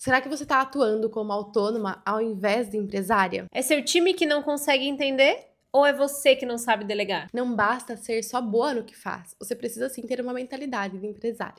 Será que você está atuando como autônoma ao invés de empresária? É seu time que não consegue entender? Ou é você que não sabe delegar? Não basta ser só boa no que faz, você precisa sim ter uma mentalidade de empresária.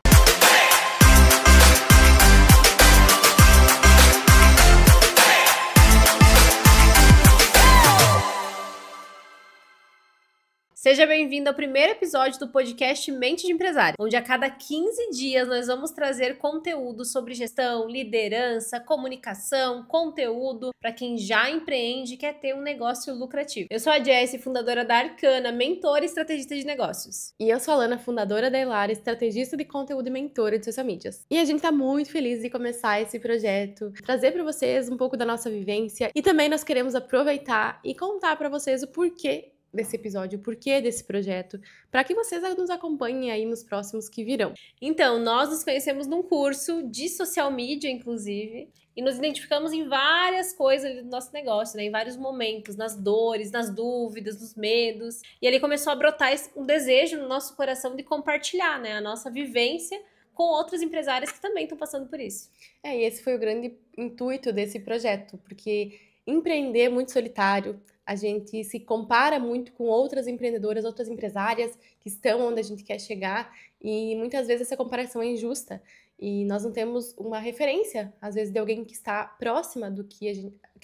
Seja bem-vindo ao primeiro episódio do podcast Mente de Empresário, onde a cada 15 dias nós vamos trazer conteúdo sobre gestão, liderança, comunicação, conteúdo para quem já empreende e quer ter um negócio lucrativo. Eu sou a Jessie, fundadora da Arcana, mentora e estrategista de negócios. E eu sou a Lana, fundadora da Elara, estrategista de conteúdo e mentora de social medias. E a gente tá muito feliz de começar esse projeto, trazer para vocês um pouco da nossa vivência e também nós queremos aproveitar e contar para vocês o porquê desse episódio, o porquê desse projeto, para que vocês nos acompanhem aí nos próximos que virão. Então, nós nos conhecemos num curso de social media, inclusive, e nos identificamos em várias coisas do nosso negócio, né? Em vários momentos, nas dores, nas dúvidas, nos medos. E ali começou a brotar um desejo no nosso coração de compartilhar, né? A nossa vivência com outras empresárias que também estão passando por isso. E esse foi o grande intuito desse projeto, porque empreender é muito solitário, a gente se compara muito com outras empreendedoras, outras empresárias que estão onde a gente quer chegar e muitas vezes essa comparação é injusta e nós não temos uma referência, às vezes, de alguém que está próxima do que a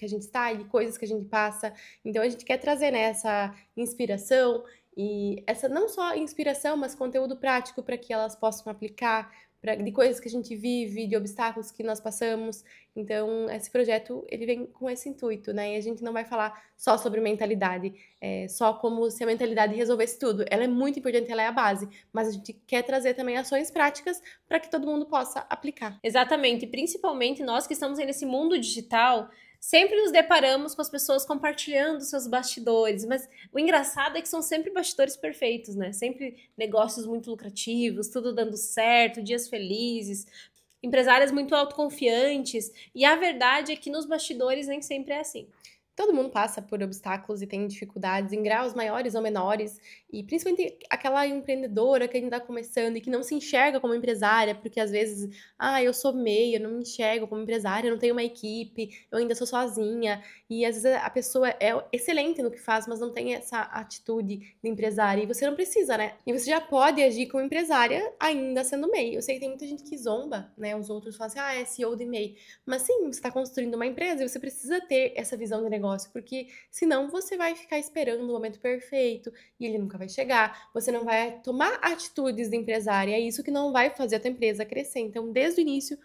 gente está e de coisas que a gente passa. Então a gente quer trazer, né, essa inspiração e essa não só inspiração, mas conteúdo prático para que elas possam aplicar, de coisas que a gente vive, de obstáculos que nós passamos. Então, esse projeto, ele vem com esse intuito, né? E a gente não vai falar só sobre mentalidade, só como se a mentalidade resolvesse tudo. Ela é muito importante, ela é a base, mas a gente quer trazer também ações práticas para que todo mundo possa aplicar. Exatamente, e principalmente nós que estamos aí nesse mundo digital, sempre nos deparamos com as pessoas compartilhando seus bastidores, mas o engraçado é que são sempre bastidores perfeitos, né? Sempre negócios muito lucrativos, tudo dando certo, dias felizes, empresárias muito autoconfiantes, e a verdade é que nos bastidores nem sempre é assim. Todo mundo passa por obstáculos e tem dificuldades em graus maiores ou menores, e principalmente aquela empreendedora que ainda está começando e que não se enxerga como empresária, porque às vezes, eu sou meia, eu não me enxergo como empresária, eu não tenho uma equipe, eu ainda sou sozinha, e às vezes a pessoa é excelente no que faz, mas não tem essa atitude de empresária, e você não precisa, né? E você já pode agir como empresária ainda sendo MEI. Eu sei que tem muita gente que zomba, né? Os outros falam assim, é CEO de MEI. Mas sim, você está construindo uma empresa e você precisa ter essa visão de negócio, porque senão você vai ficar esperando o momento perfeito e ele nunca vai chegar, você não vai tomar atitudes de empresária, é isso que não vai fazer a tua empresa crescer. Então, desde o início,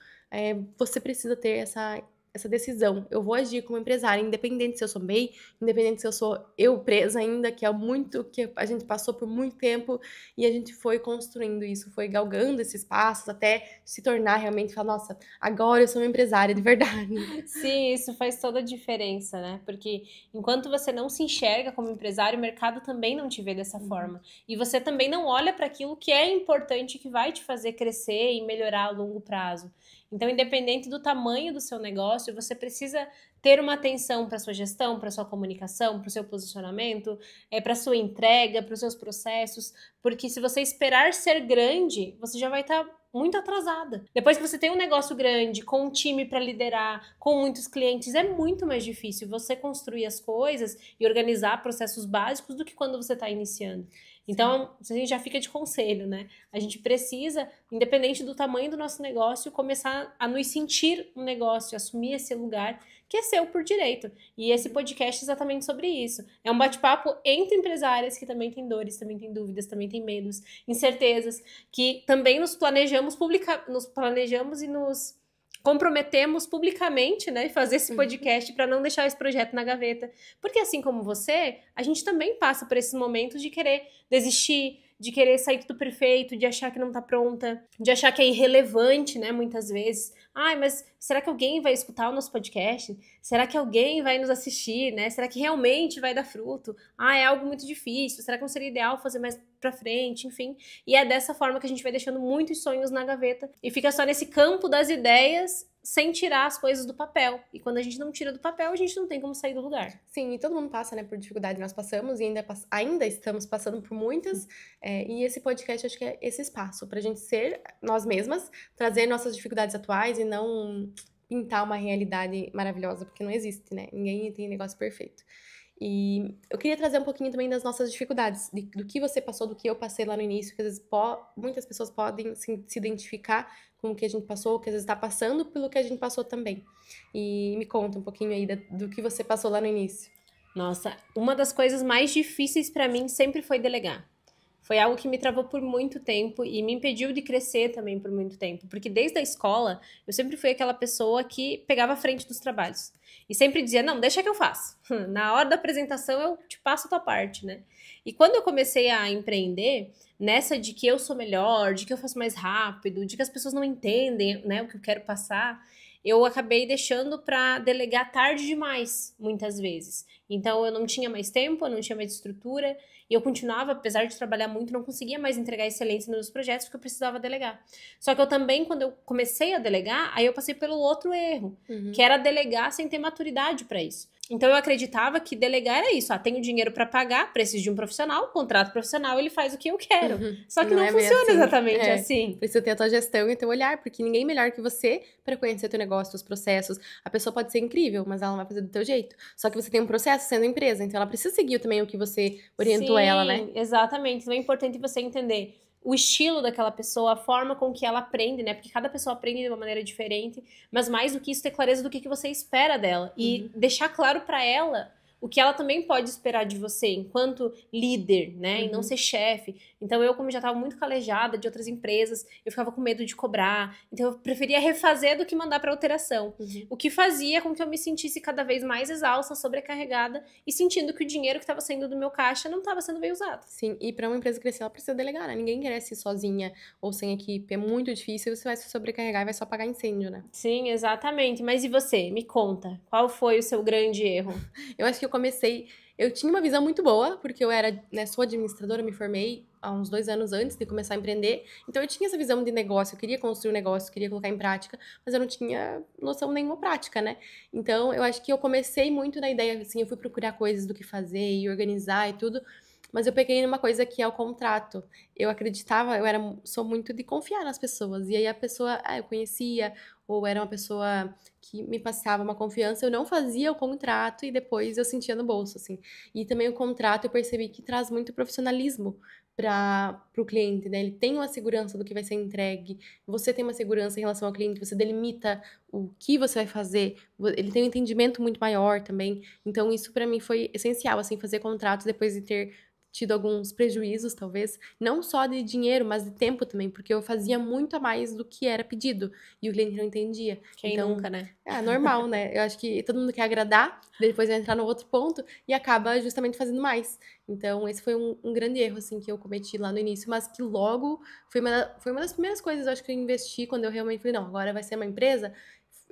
você precisa ter essa decisão. Eu vou agir como empresária, independente se eu sou MEI, independente se eu sou presa ainda, que é muito que a gente passou por muito tempo e a gente foi construindo isso, foi galgando esses passos até se tornar realmente, falar, nossa, agora eu sou uma empresária de verdade. Sim, isso faz toda a diferença, né? Porque enquanto você não se enxerga como empresário, o mercado também não te vê dessa forma. E você também não olha para aquilo que é importante, que vai te fazer crescer e melhorar a longo prazo. Então, independente do tamanho do seu negócio, você precisa ter uma atenção para sua gestão, para sua comunicação, para o seu posicionamento, para a sua entrega, para os seus processos, porque se você esperar ser grande, você já vai estar muito atrasada. Depois que você tem um negócio grande, com um time para liderar, com muitos clientes, é muito mais difícil você construir as coisas e organizar processos básicos do que quando você está iniciando. Então, a gente já fica de conselho, né? A gente precisa, independente do tamanho do nosso negócio, começar a nos sentir um negócio, assumir esse lugar que é seu por direito. E esse podcast é exatamente sobre isso. É um bate-papo entre empresárias que também têm dores, também têm dúvidas, também têm medos, incertezas, que também nos planejamos e nos comprometemos publicamente, né, fazer esse podcast para não deixar esse projeto na gaveta. Porque assim como você, a gente também passa por esses momentos de querer desistir, de querer sair tudo perfeito, de achar que não tá pronta, de achar que é irrelevante, né, muitas vezes. Mas será que alguém vai escutar o nosso podcast? Será que alguém vai nos assistir, né? Será que realmente vai dar fruto? É algo muito difícil. Será que não seria ideal fazer mais pra frente? Enfim. E é dessa forma que a gente vai deixando muitos sonhos na gaveta e fica só nesse campo das ideias sem tirar as coisas do papel. E quando a gente não tira do papel, a gente não tem como sair do lugar. Sim, e todo mundo passa, né, por dificuldade. Nós passamos e ainda estamos passando por muitas. E esse podcast, acho que é esse espaço pra gente ser nós mesmas, trazer nossas dificuldades atuais e não pintar uma realidade maravilhosa, porque não existe, né? Ninguém tem negócio perfeito. E eu queria trazer um pouquinho também das nossas dificuldades, do que você passou, do que eu passei lá no início, que às vezes muitas pessoas podem se identificar com o que a gente passou, que às vezes está passando pelo que a gente passou também. E me conta um pouquinho aí do que você passou lá no início. Nossa, uma das coisas mais difíceis pra mim sempre foi delegar. Foi algo que me travou por muito tempo e me impediu de crescer também por muito tempo. Porque desde a escola, eu sempre fui aquela pessoa que pegava a frente dos trabalhos. E sempre dizia, não, deixa que eu faço. Na hora da apresentação, eu te passo a tua parte, né? E quando eu comecei a empreender, nessa de que eu sou melhor, de que eu faço mais rápido, de que as pessoas não entendem, né, o que eu quero passar, eu acabei deixando para delegar tarde demais, muitas vezes. Então, eu não tinha mais tempo, eu não tinha mais estrutura, e eu continuava, apesar de trabalhar muito, não conseguia mais entregar excelência nos projetos, porque eu precisava delegar. Só que eu também, quando eu comecei a delegar, aí eu passei pelo outro erro, que era delegar sem ter maturidade para isso. Então, eu acreditava que delegar era isso. Tenho dinheiro para pagar, preciso de um profissional, contrato profissional, ele faz o que eu quero. Só que não funciona assim, exatamente assim. Precisa ter a tua gestão e teu olhar, porque ninguém melhor que você para conhecer teu negócio, os processos. A pessoa pode ser incrível, mas ela não vai fazer do teu jeito. Só que você tem um processo sendo empresa, então ela precisa seguir também o que você orientou ela, né? Exatamente. Então é importante você entender o estilo daquela pessoa, a forma com que ela aprende, né? Porque cada pessoa aprende de uma maneira diferente, mas mais do que isso, ter clareza do que você espera dela e deixar claro para ela o que ela também pode esperar de você enquanto líder, né? E não ser chefe. Então eu, como já estava muito calejada de outras empresas, eu ficava com medo de cobrar. Então eu preferia refazer do que mandar para alteração. O que fazia com que eu me sentisse cada vez mais exausta, sobrecarregada e sentindo que o dinheiro que estava saindo do meu caixa não estava sendo bem usado. Sim, e para uma empresa crescer, ela precisa delegar, né? Ninguém cresce sozinha ou sem equipe. É muito difícil, você vai se sobrecarregar e vai só apagar incêndio, né? Sim, exatamente. Mas e você? Me conta. Qual foi o seu grande erro? Eu acho que eu tinha uma visão muito boa, porque eu era, né, sou administradora, me formei há uns 2 anos antes de começar a empreender, então eu tinha essa visão de negócio, eu queria construir um negócio, queria colocar em prática, mas eu não tinha noção nenhuma prática, né? Então eu acho que eu comecei muito na ideia, assim, eu fui procurar coisas do que fazer e organizar e tudo, mas eu peguei numa coisa que é o contrato. Eu acreditava, sou muito de confiar nas pessoas. E aí a pessoa, eu conhecia, ou era uma pessoa que me passava uma confiança, eu não fazia o contrato e depois eu sentia no bolso, assim. E também o contrato eu percebi que traz muito profissionalismo para o cliente, né? Ele tem uma segurança do que vai ser entregue, você tem uma segurança em relação ao cliente, você delimita o que você vai fazer, ele tem um entendimento muito maior também. Então isso para mim foi essencial, assim, fazer contratos depois de ter tido alguns prejuízos, talvez, não só de dinheiro, mas de tempo também, porque eu fazia muito a mais do que era pedido e o cliente não entendia. Quem então, nunca, né? É normal, né? Eu acho que todo mundo quer agradar, depois vai entrar no outro ponto e acaba justamente fazendo mais. Então, esse foi um grande erro, assim, que eu cometi lá no início, mas que logo foi uma das primeiras coisas, eu acho, que eu investi quando eu realmente falei, não, agora vai ser uma empresa.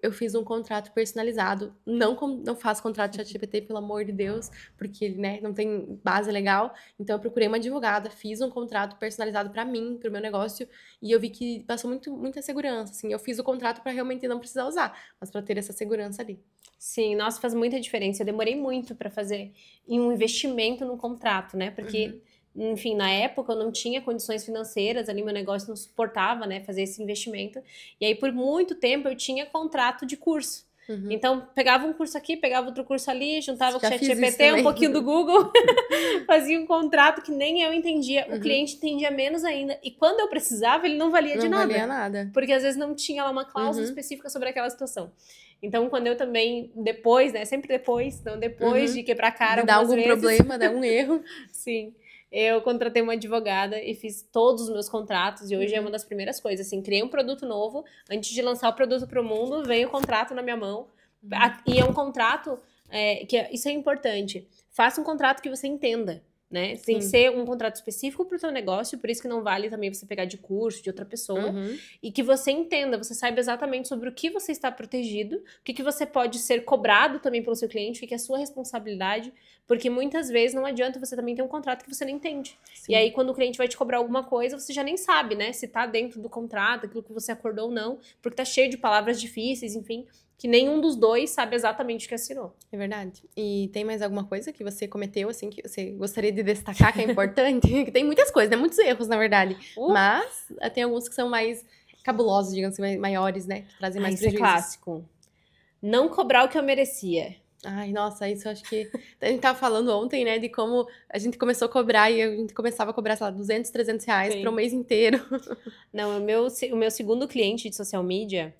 Eu fiz um contrato personalizado. Não faço contrato de ChatGPT, pelo amor de Deus, porque né, não tem base legal. Então eu procurei uma advogada, fiz um contrato personalizado para mim, para o meu negócio, e eu vi que passou muita segurança. Assim, eu fiz o contrato para realmente não precisar usar, mas para ter essa segurança ali. Sim, nossa, faz muita diferença. Eu demorei muito para fazer um investimento no contrato, né? Porque enfim, na época eu não tinha condições financeiras, ali meu negócio não suportava, né, fazer esse investimento. E aí por muito tempo eu tinha contrato de curso. Então, pegava um curso aqui, pegava outro curso ali, juntava com o ChatGPT, um pouquinho do Google, fazia um contrato que nem eu entendia, o cliente entendia menos ainda. E quando eu precisava, ele não valia de nada. Não valia nada. Porque às vezes não tinha lá uma cláusula específica sobre aquela situação. Então, quando eu também, depois, né, sempre depois, não depois de quebrar a cara de dar algum vezes, problema, dar um erro. Sim. Eu contratei uma advogada e fiz todos os meus contratos. E hoje é uma das primeiras coisas, assim, criei um produto novo. Antes de lançar o produto para o mundo, veio o contrato na minha mão. E é um contrato, isso é importante. Faça um contrato que você entenda, né? Tem que ser um contrato específico para o seu negócio, por isso que não vale também você pegar de curso de outra pessoa. E que você entenda, você saiba exatamente sobre o que você está protegido, o que você pode ser cobrado também pelo seu cliente, o que é a sua responsabilidade, porque muitas vezes não adianta você também ter um contrato que você não entende. Sim. E aí, quando o cliente vai te cobrar alguma coisa, você já nem sabe, né? Se tá dentro do contrato, aquilo que você acordou ou não, porque tá cheio de palavras difíceis, enfim, que nenhum dos dois sabe exatamente o que assinou. É verdade. E tem mais alguma coisa que você cometeu, assim, que você gostaria de destacar que é importante? Que tem muitas coisas, né? Muitos erros, na verdade. Mas tem alguns que são mais cabulosos, digamos assim, maiores, né? Que trazem mais prejuízos. Isso é clássico. Não cobrar o que eu merecia. Ai, nossa, isso eu acho que... A gente tava falando ontem, né, de como a gente começou a cobrar e a gente começava a cobrar, sei lá, 200, 300 reais para o mês inteiro. Não, o meu segundo cliente de social media,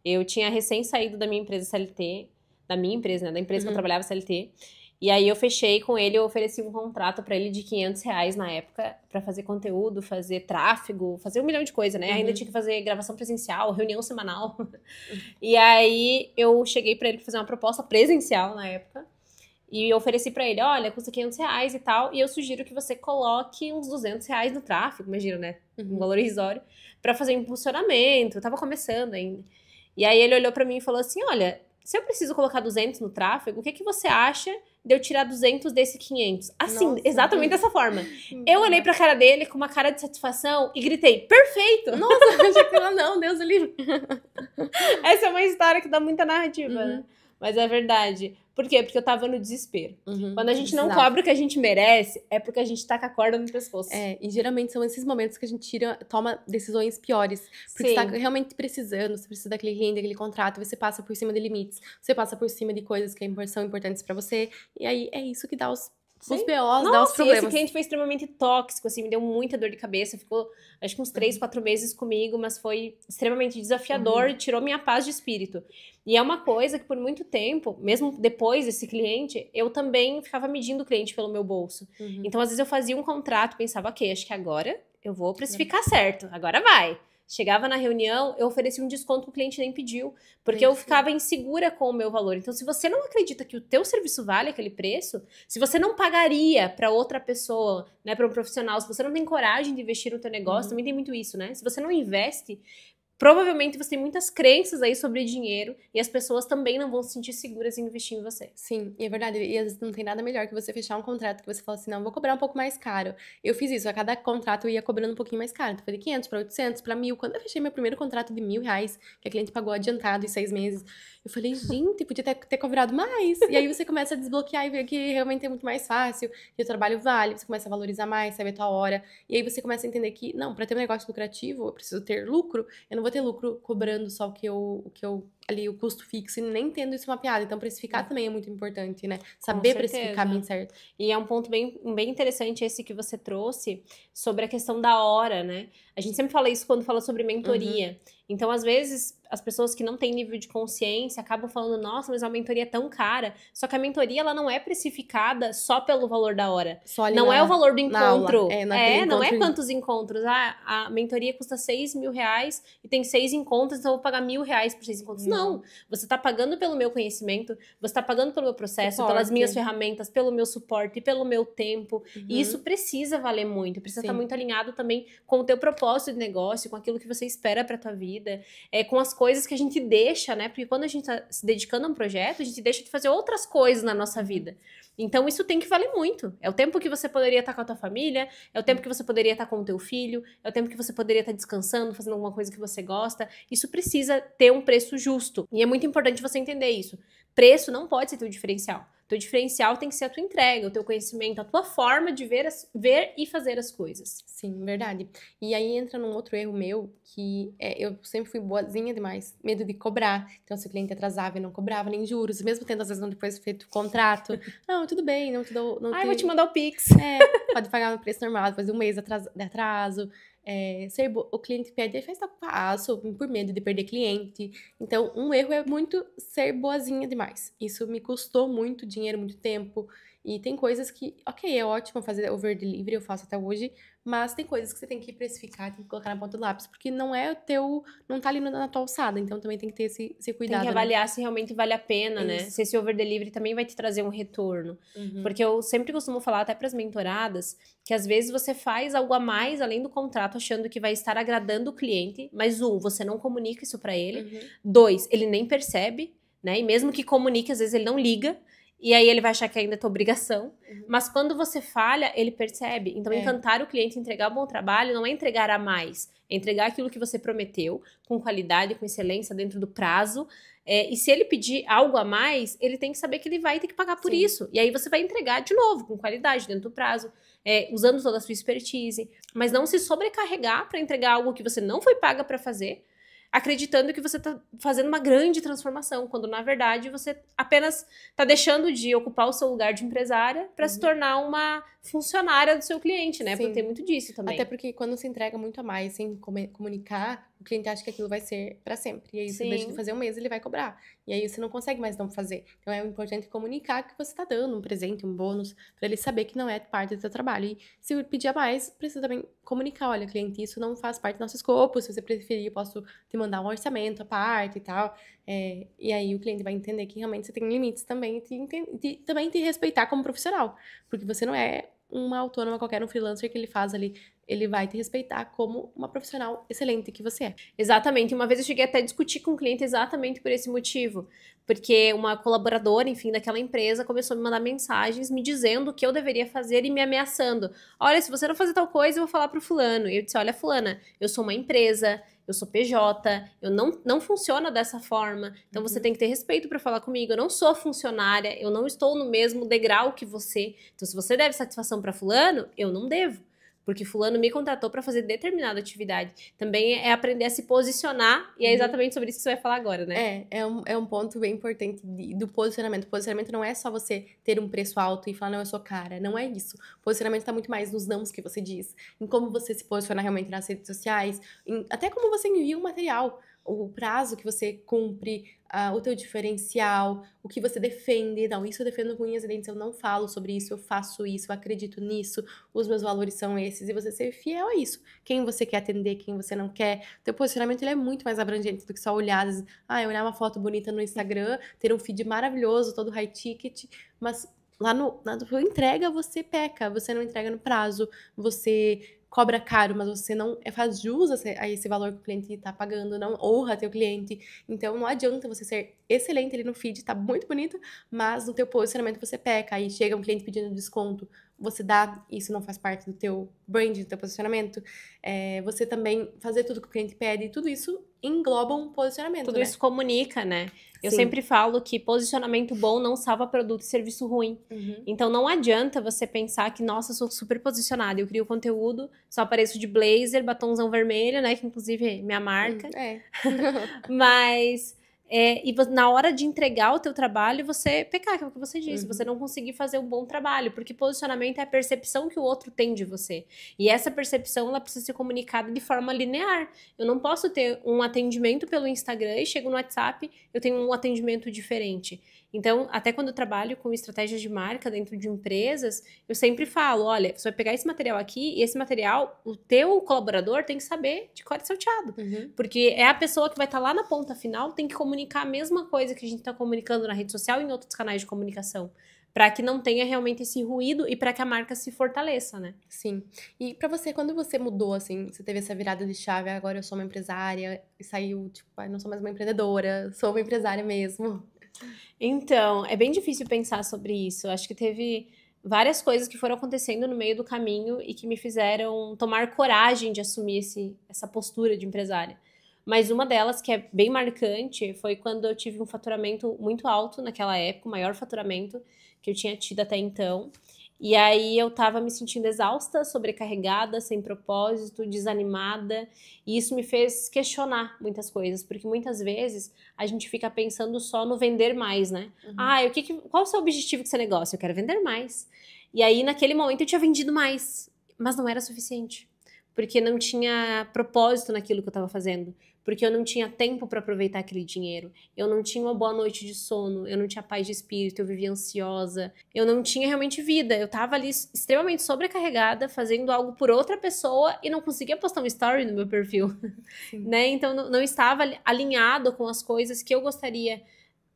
eu tinha recém saído da minha empresa CLT, da minha empresa, né, da empresa que eu trabalhava CLT, e aí eu fechei com ele, eu ofereci um contrato pra ele de 500 reais na época, pra fazer conteúdo, fazer tráfego, fazer 1 milhão de coisas, né? Ainda tinha que fazer gravação presencial, reunião semanal. E aí eu cheguei pra ele pra fazer uma proposta presencial na época, e eu ofereci pra ele, olha, custa 500 reais e tal, e eu sugiro que você coloque uns 200 reais no tráfego, imagina, né? Um valor irrisório, pra fazer impulsionamento, eu tava começando ainda. E aí ele olhou pra mim e falou assim, olha, se eu preciso colocar 200 no tráfego, o que que você acha de eu tirar 200 desse 500? Assim, Nossa, exatamente dessa forma. Eu olhei pra cara dele com uma cara de satisfação e gritei, perfeito! Nossa, eu achei que ela, não, Deus o livre. Essa é uma história que dá muita narrativa, né? Mas é verdade. Por quê? Porque eu tava no desespero. Quando a gente não cobra o que a gente merece, é porque a gente tá com a corda no pescoço. É, e geralmente são esses momentos que a gente toma decisões piores. Porque você tá realmente precisando, você precisa daquele renda, daquele contrato, você passa por cima de limites, você passa por cima de coisas que são importantes pra você, e aí é isso que dá os BOs, dá os problemas. Esse cliente foi extremamente tóxico, assim, me deu muita dor de cabeça, ficou acho que uns 3, 4 meses comigo, mas foi extremamente desafiador e tirou minha paz de espírito. E é uma coisa que por muito tempo, mesmo depois desse cliente, eu também ficava medindo o cliente pelo meu bolso. Então, às vezes eu fazia um contrato, pensava, ok, acho que agora eu vou precificar certo, agora vai. Chegava na reunião, eu oferecia um desconto que o cliente nem pediu, porque eu ficava insegura com o meu valor. Então, se você não acredita que o teu serviço vale aquele preço, se você não pagaria para outra pessoa, né, para um profissional, se você não tem coragem de investir no teu negócio, também tem muito isso, né? Se você não investe, provavelmente você tem muitas crenças aí sobre dinheiro e as pessoas também não vão se sentir seguras em investir em você. Sim, e é verdade. E às vezes não tem nada melhor que você fechar um contrato que você fala assim, não, vou cobrar um pouco mais caro. Eu fiz isso, a cada contrato eu ia cobrando um pouquinho mais caro. Então foi de 500 para 800, para 1.000. Quando eu fechei meu primeiro contrato de 1.000 reais, que a cliente pagou adiantado em 6 meses, eu falei, gente, podia ter cobrado mais. E aí você começa a desbloquear e ver que realmente é muito mais fácil, que o trabalho vale, você começa a valorizar mais, sabe a tua hora. E aí você começa a entender que, não, para ter um negócio lucrativo, eu preciso ter lucro, eu não vou ter lucro cobrando só o que eu ali, o custo fixo, e nem tendo isso mapeado. Então, precificar também é muito importante, né? Saber precificar bem certo. E é um ponto bem interessante esse que você trouxe sobre a questão da hora, né? A gente sempre fala isso quando fala sobre mentoria. Então, às vezes, as pessoas que não têm nível de consciência acabam falando, nossa, mas a mentoria é tão cara. Só que a mentoria, ela não é precificada só pelo valor da hora. Não é o valor do encontro. Não é quantos encontros. Ah, a mentoria custa 6 mil reais e tem 6 encontros, então eu vou pagar 1.000 reais por 6 encontros. Não. Você tá pagando pelo meu conhecimento, você tá pagando pelo meu processo, pelas minhas ferramentas, pelo meu suporte, pelo meu tempo. E isso precisa valer muito. Precisa estar muito alinhado também com o teu propósito de negócio, com aquilo que você espera pra tua vida, com as coisas que a gente deixa, né? Porque quando a gente tá se dedicando a um projeto, a gente deixa de fazer outras coisas na nossa vida. Então, isso tem que valer muito. É o tempo que você poderia estar com a tua família, é o tempo que você poderia estar com o teu filho, é o tempo que você poderia estar descansando, fazendo alguma coisa que você gosta. Isso precisa ter um preço justo. E é muito importante você entender isso. Preço não pode ser teu diferencial. Teu diferencial tem que ser a tua entrega, o teu conhecimento, a tua forma de ver e fazer as coisas. Sim, verdade. E aí entra num outro erro meu, que eu sempre fui boazinha demais. Medo de cobrar. Então, se o cliente atrasava, eu não cobrava nem juros. Mesmo tendo, às vezes, não depois feito contrato. Não, tudo bem, não te dou... Ai, vou te mandar o Pix. Pode pagar no preço normal, depois de um mês de atraso. O cliente pede, faz tal passo, por medo de perder cliente. Então, um erro é muito ser boazinha demais. Isso me custou muito dinheiro, muito tempo. E tem coisas que, ok, é ótimo fazer over delivery, eu faço até hoje, mas tem coisas que você tem que precificar, tem que colocar na ponta do lápis, porque não é não tá ali na tua alçada, então também tem que ter esse cuidado. Tem que avaliar se realmente vale a pena, né? Se esse over delivery também vai te trazer um retorno. Porque eu sempre costumo falar até pras mentoradas, que às vezes você faz algo a mais além do contrato, achando que vai estar agradando o cliente, mas você não comunica isso pra ele. 2, ele nem percebe, né? E mesmo que comunique, às vezes ele não liga. E aí ele vai achar que ainda é tua obrigação. Mas quando você falha, ele percebe. Então, encantar o cliente, entregar um bom trabalho, não é entregar a mais. É entregar aquilo que você prometeu, com qualidade, com excelência, dentro do prazo. E se ele pedir algo a mais, ele tem que saber que ele vai ter que pagar por isso. E aí você vai entregar de novo, com qualidade, dentro do prazo, usando toda a sua expertise. Mas não se sobrecarregar para entregar algo que você não foi paga para fazer. acreditando que você tá fazendo uma grande transformação, quando na verdade você apenas tá deixando de ocupar o seu lugar de empresária para se tornar uma funcionária do seu cliente, né? Sim. Porque tem muito disso também. Até porque quando se entrega muito a mais sem comunicar, o cliente acha que aquilo vai ser para sempre. E aí você deixa de fazer um mês, ele vai cobrar. E aí você não consegue mais não fazer. Então é importante comunicar que você tá dando um presente, um bônus, para ele saber que não é parte do seu trabalho. E se pedir a mais, precisa também comunicar, olha, cliente, isso não faz parte do nosso escopo, se você preferir, eu posso te mandar um orçamento à parte e tal. E aí o cliente vai entender que realmente você tem limites também, e também te respeitar como profissional. Porque você não é uma autônoma qualquer, um freelancer que ele faz ali, ele vai te respeitar como uma profissional excelente que você é. Exatamente. Uma vez eu cheguei até a discutir com o cliente exatamente por esse motivo. Porque uma colaboradora, enfim, daquela empresa começou a me mandar mensagens me dizendo o que eu deveria fazer e me ameaçando. Olha, se você não fazer tal coisa, eu vou falar pro fulano. E eu disse, olha, fulana, eu sou uma empresa, eu sou PJ, eu não funciona dessa forma. Então você tem que ter respeito para falar comigo. Eu não sou funcionária, eu não estou no mesmo degrau que você. Então se você deve satisfação para fulano, eu não devo. Porque fulano me contratou para fazer determinada atividade. Também é aprender a se posicionar, e é exatamente sobre isso que você vai falar agora, né? É um ponto bem importante do posicionamento. Posicionamento não é só você ter um preço alto e falar, não, eu sou cara. Não é isso. Posicionamento tá muito mais nos nãos que você diz, em como você se posiciona realmente nas redes sociais, até como você envia um material, o prazo que você cumpre, o teu diferencial, o que você defende. Não, isso eu defendo com unhas e dentes, eu não falo sobre isso, eu faço isso, eu acredito nisso, os meus valores são esses, e você ser fiel a isso. Quem você quer atender, quem você não quer. Teu posicionamento, ele é muito mais abrangente do que só olhar, olhar uma foto bonita no Instagram, ter um feed maravilhoso, todo high ticket, mas lá na tua entrega você peca, você não entrega no prazo, você cobra caro, mas você não faz jus a esse valor que o cliente está pagando, não honra teu cliente. Então não adianta você ser excelente ali no feed, tá muito bonito, mas no teu posicionamento você peca. Aí chega um cliente pedindo desconto, você dá, isso não faz parte do teu brand, do teu posicionamento. Você também fazer tudo que o cliente pede, tudo isso engloba um posicionamento, Tudo isso comunica, né? Eu Sim. sempre falo que posicionamento bom não salva produto e serviço ruim. Então não adianta você pensar que, nossa, eu sou super posicionada, eu crio conteúdo, só apareço de blazer, batomzão vermelho, né? Que inclusive é minha marca. Mas na hora de entregar o teu trabalho, você pecar, que é o que você disse, você não conseguir fazer um bom trabalho, porque posicionamento é a percepção que o outro tem de você. E essa percepção, ela precisa ser comunicada de forma linear. Eu não posso ter um atendimento pelo Instagram e chego no WhatsApp, eu tenho um atendimento diferente. Então, até quando eu trabalho com estratégias de marca dentro de empresas, eu sempre falo, olha, você vai pegar esse material aqui, e esse material, o teu colaborador tem que saber de cor e salteado. Porque é a pessoa que vai estar lá na ponta final, tem que comunicar a mesma coisa que a gente está comunicando na rede social e em outros canais de comunicação. Para que não tenha realmente esse ruído e para que a marca se fortaleça, né? Sim. E para você, quando você mudou, assim, você teve essa virada de chave, agora eu sou uma empresária, e saiu, tipo, não sou mais uma empreendedora, sou uma empresária mesmo. Então, é bem difícil pensar sobre isso. Acho que teve várias coisas que foram acontecendo no meio do caminho e que me fizeram tomar coragem de assumir essa postura de empresária. Mas uma delas, que é bem marcante, foi quando eu tive um faturamento muito alto naquela época, o maior faturamento que eu tinha tido até então. E aí eu tava me sentindo exausta, sobrecarregada, sem propósito, desanimada. E isso me fez questionar muitas coisas, porque muitas vezes a gente fica pensando só no vender mais, né? Qual o seu objetivo com esse negócio? Eu quero vender mais. E aí naquele momento eu tinha vendido mais, mas não era suficiente. Porque não tinha propósito naquilo que eu tava fazendo. Porque eu não tinha tempo para aproveitar aquele dinheiro. Eu não tinha uma boa noite de sono, eu não tinha paz de espírito, eu vivia ansiosa. Eu não tinha realmente vida. Eu tava ali extremamente sobrecarregada, fazendo algo por outra pessoa e não conseguia postar um story no meu perfil. Né? Então não estava alinhado com as coisas que eu gostaria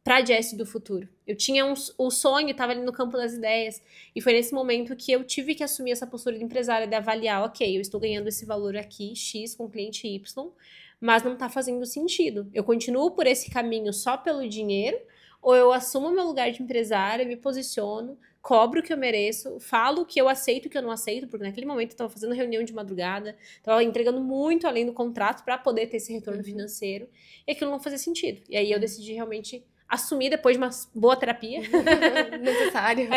pra Jessie do futuro. Eu tinha o sonho, estava ali no campo das ideias. E foi nesse momento que eu tive que assumir essa postura de empresária, de avaliar, ok, eu estou ganhando esse valor aqui, X, com cliente Y, mas não tá fazendo sentido. Eu continuo por esse caminho só pelo dinheiro, ou eu assumo meu lugar de empresária, me posiciono, cobro o que eu mereço, falo o que eu aceito e o que eu não aceito, porque naquele momento eu estava fazendo reunião de madrugada, estava entregando muito além do contrato para poder ter esse retorno financeiro, e aquilo não fazia sentido. E aí eu decidi realmente assumir, depois de uma boa terapia, necessário,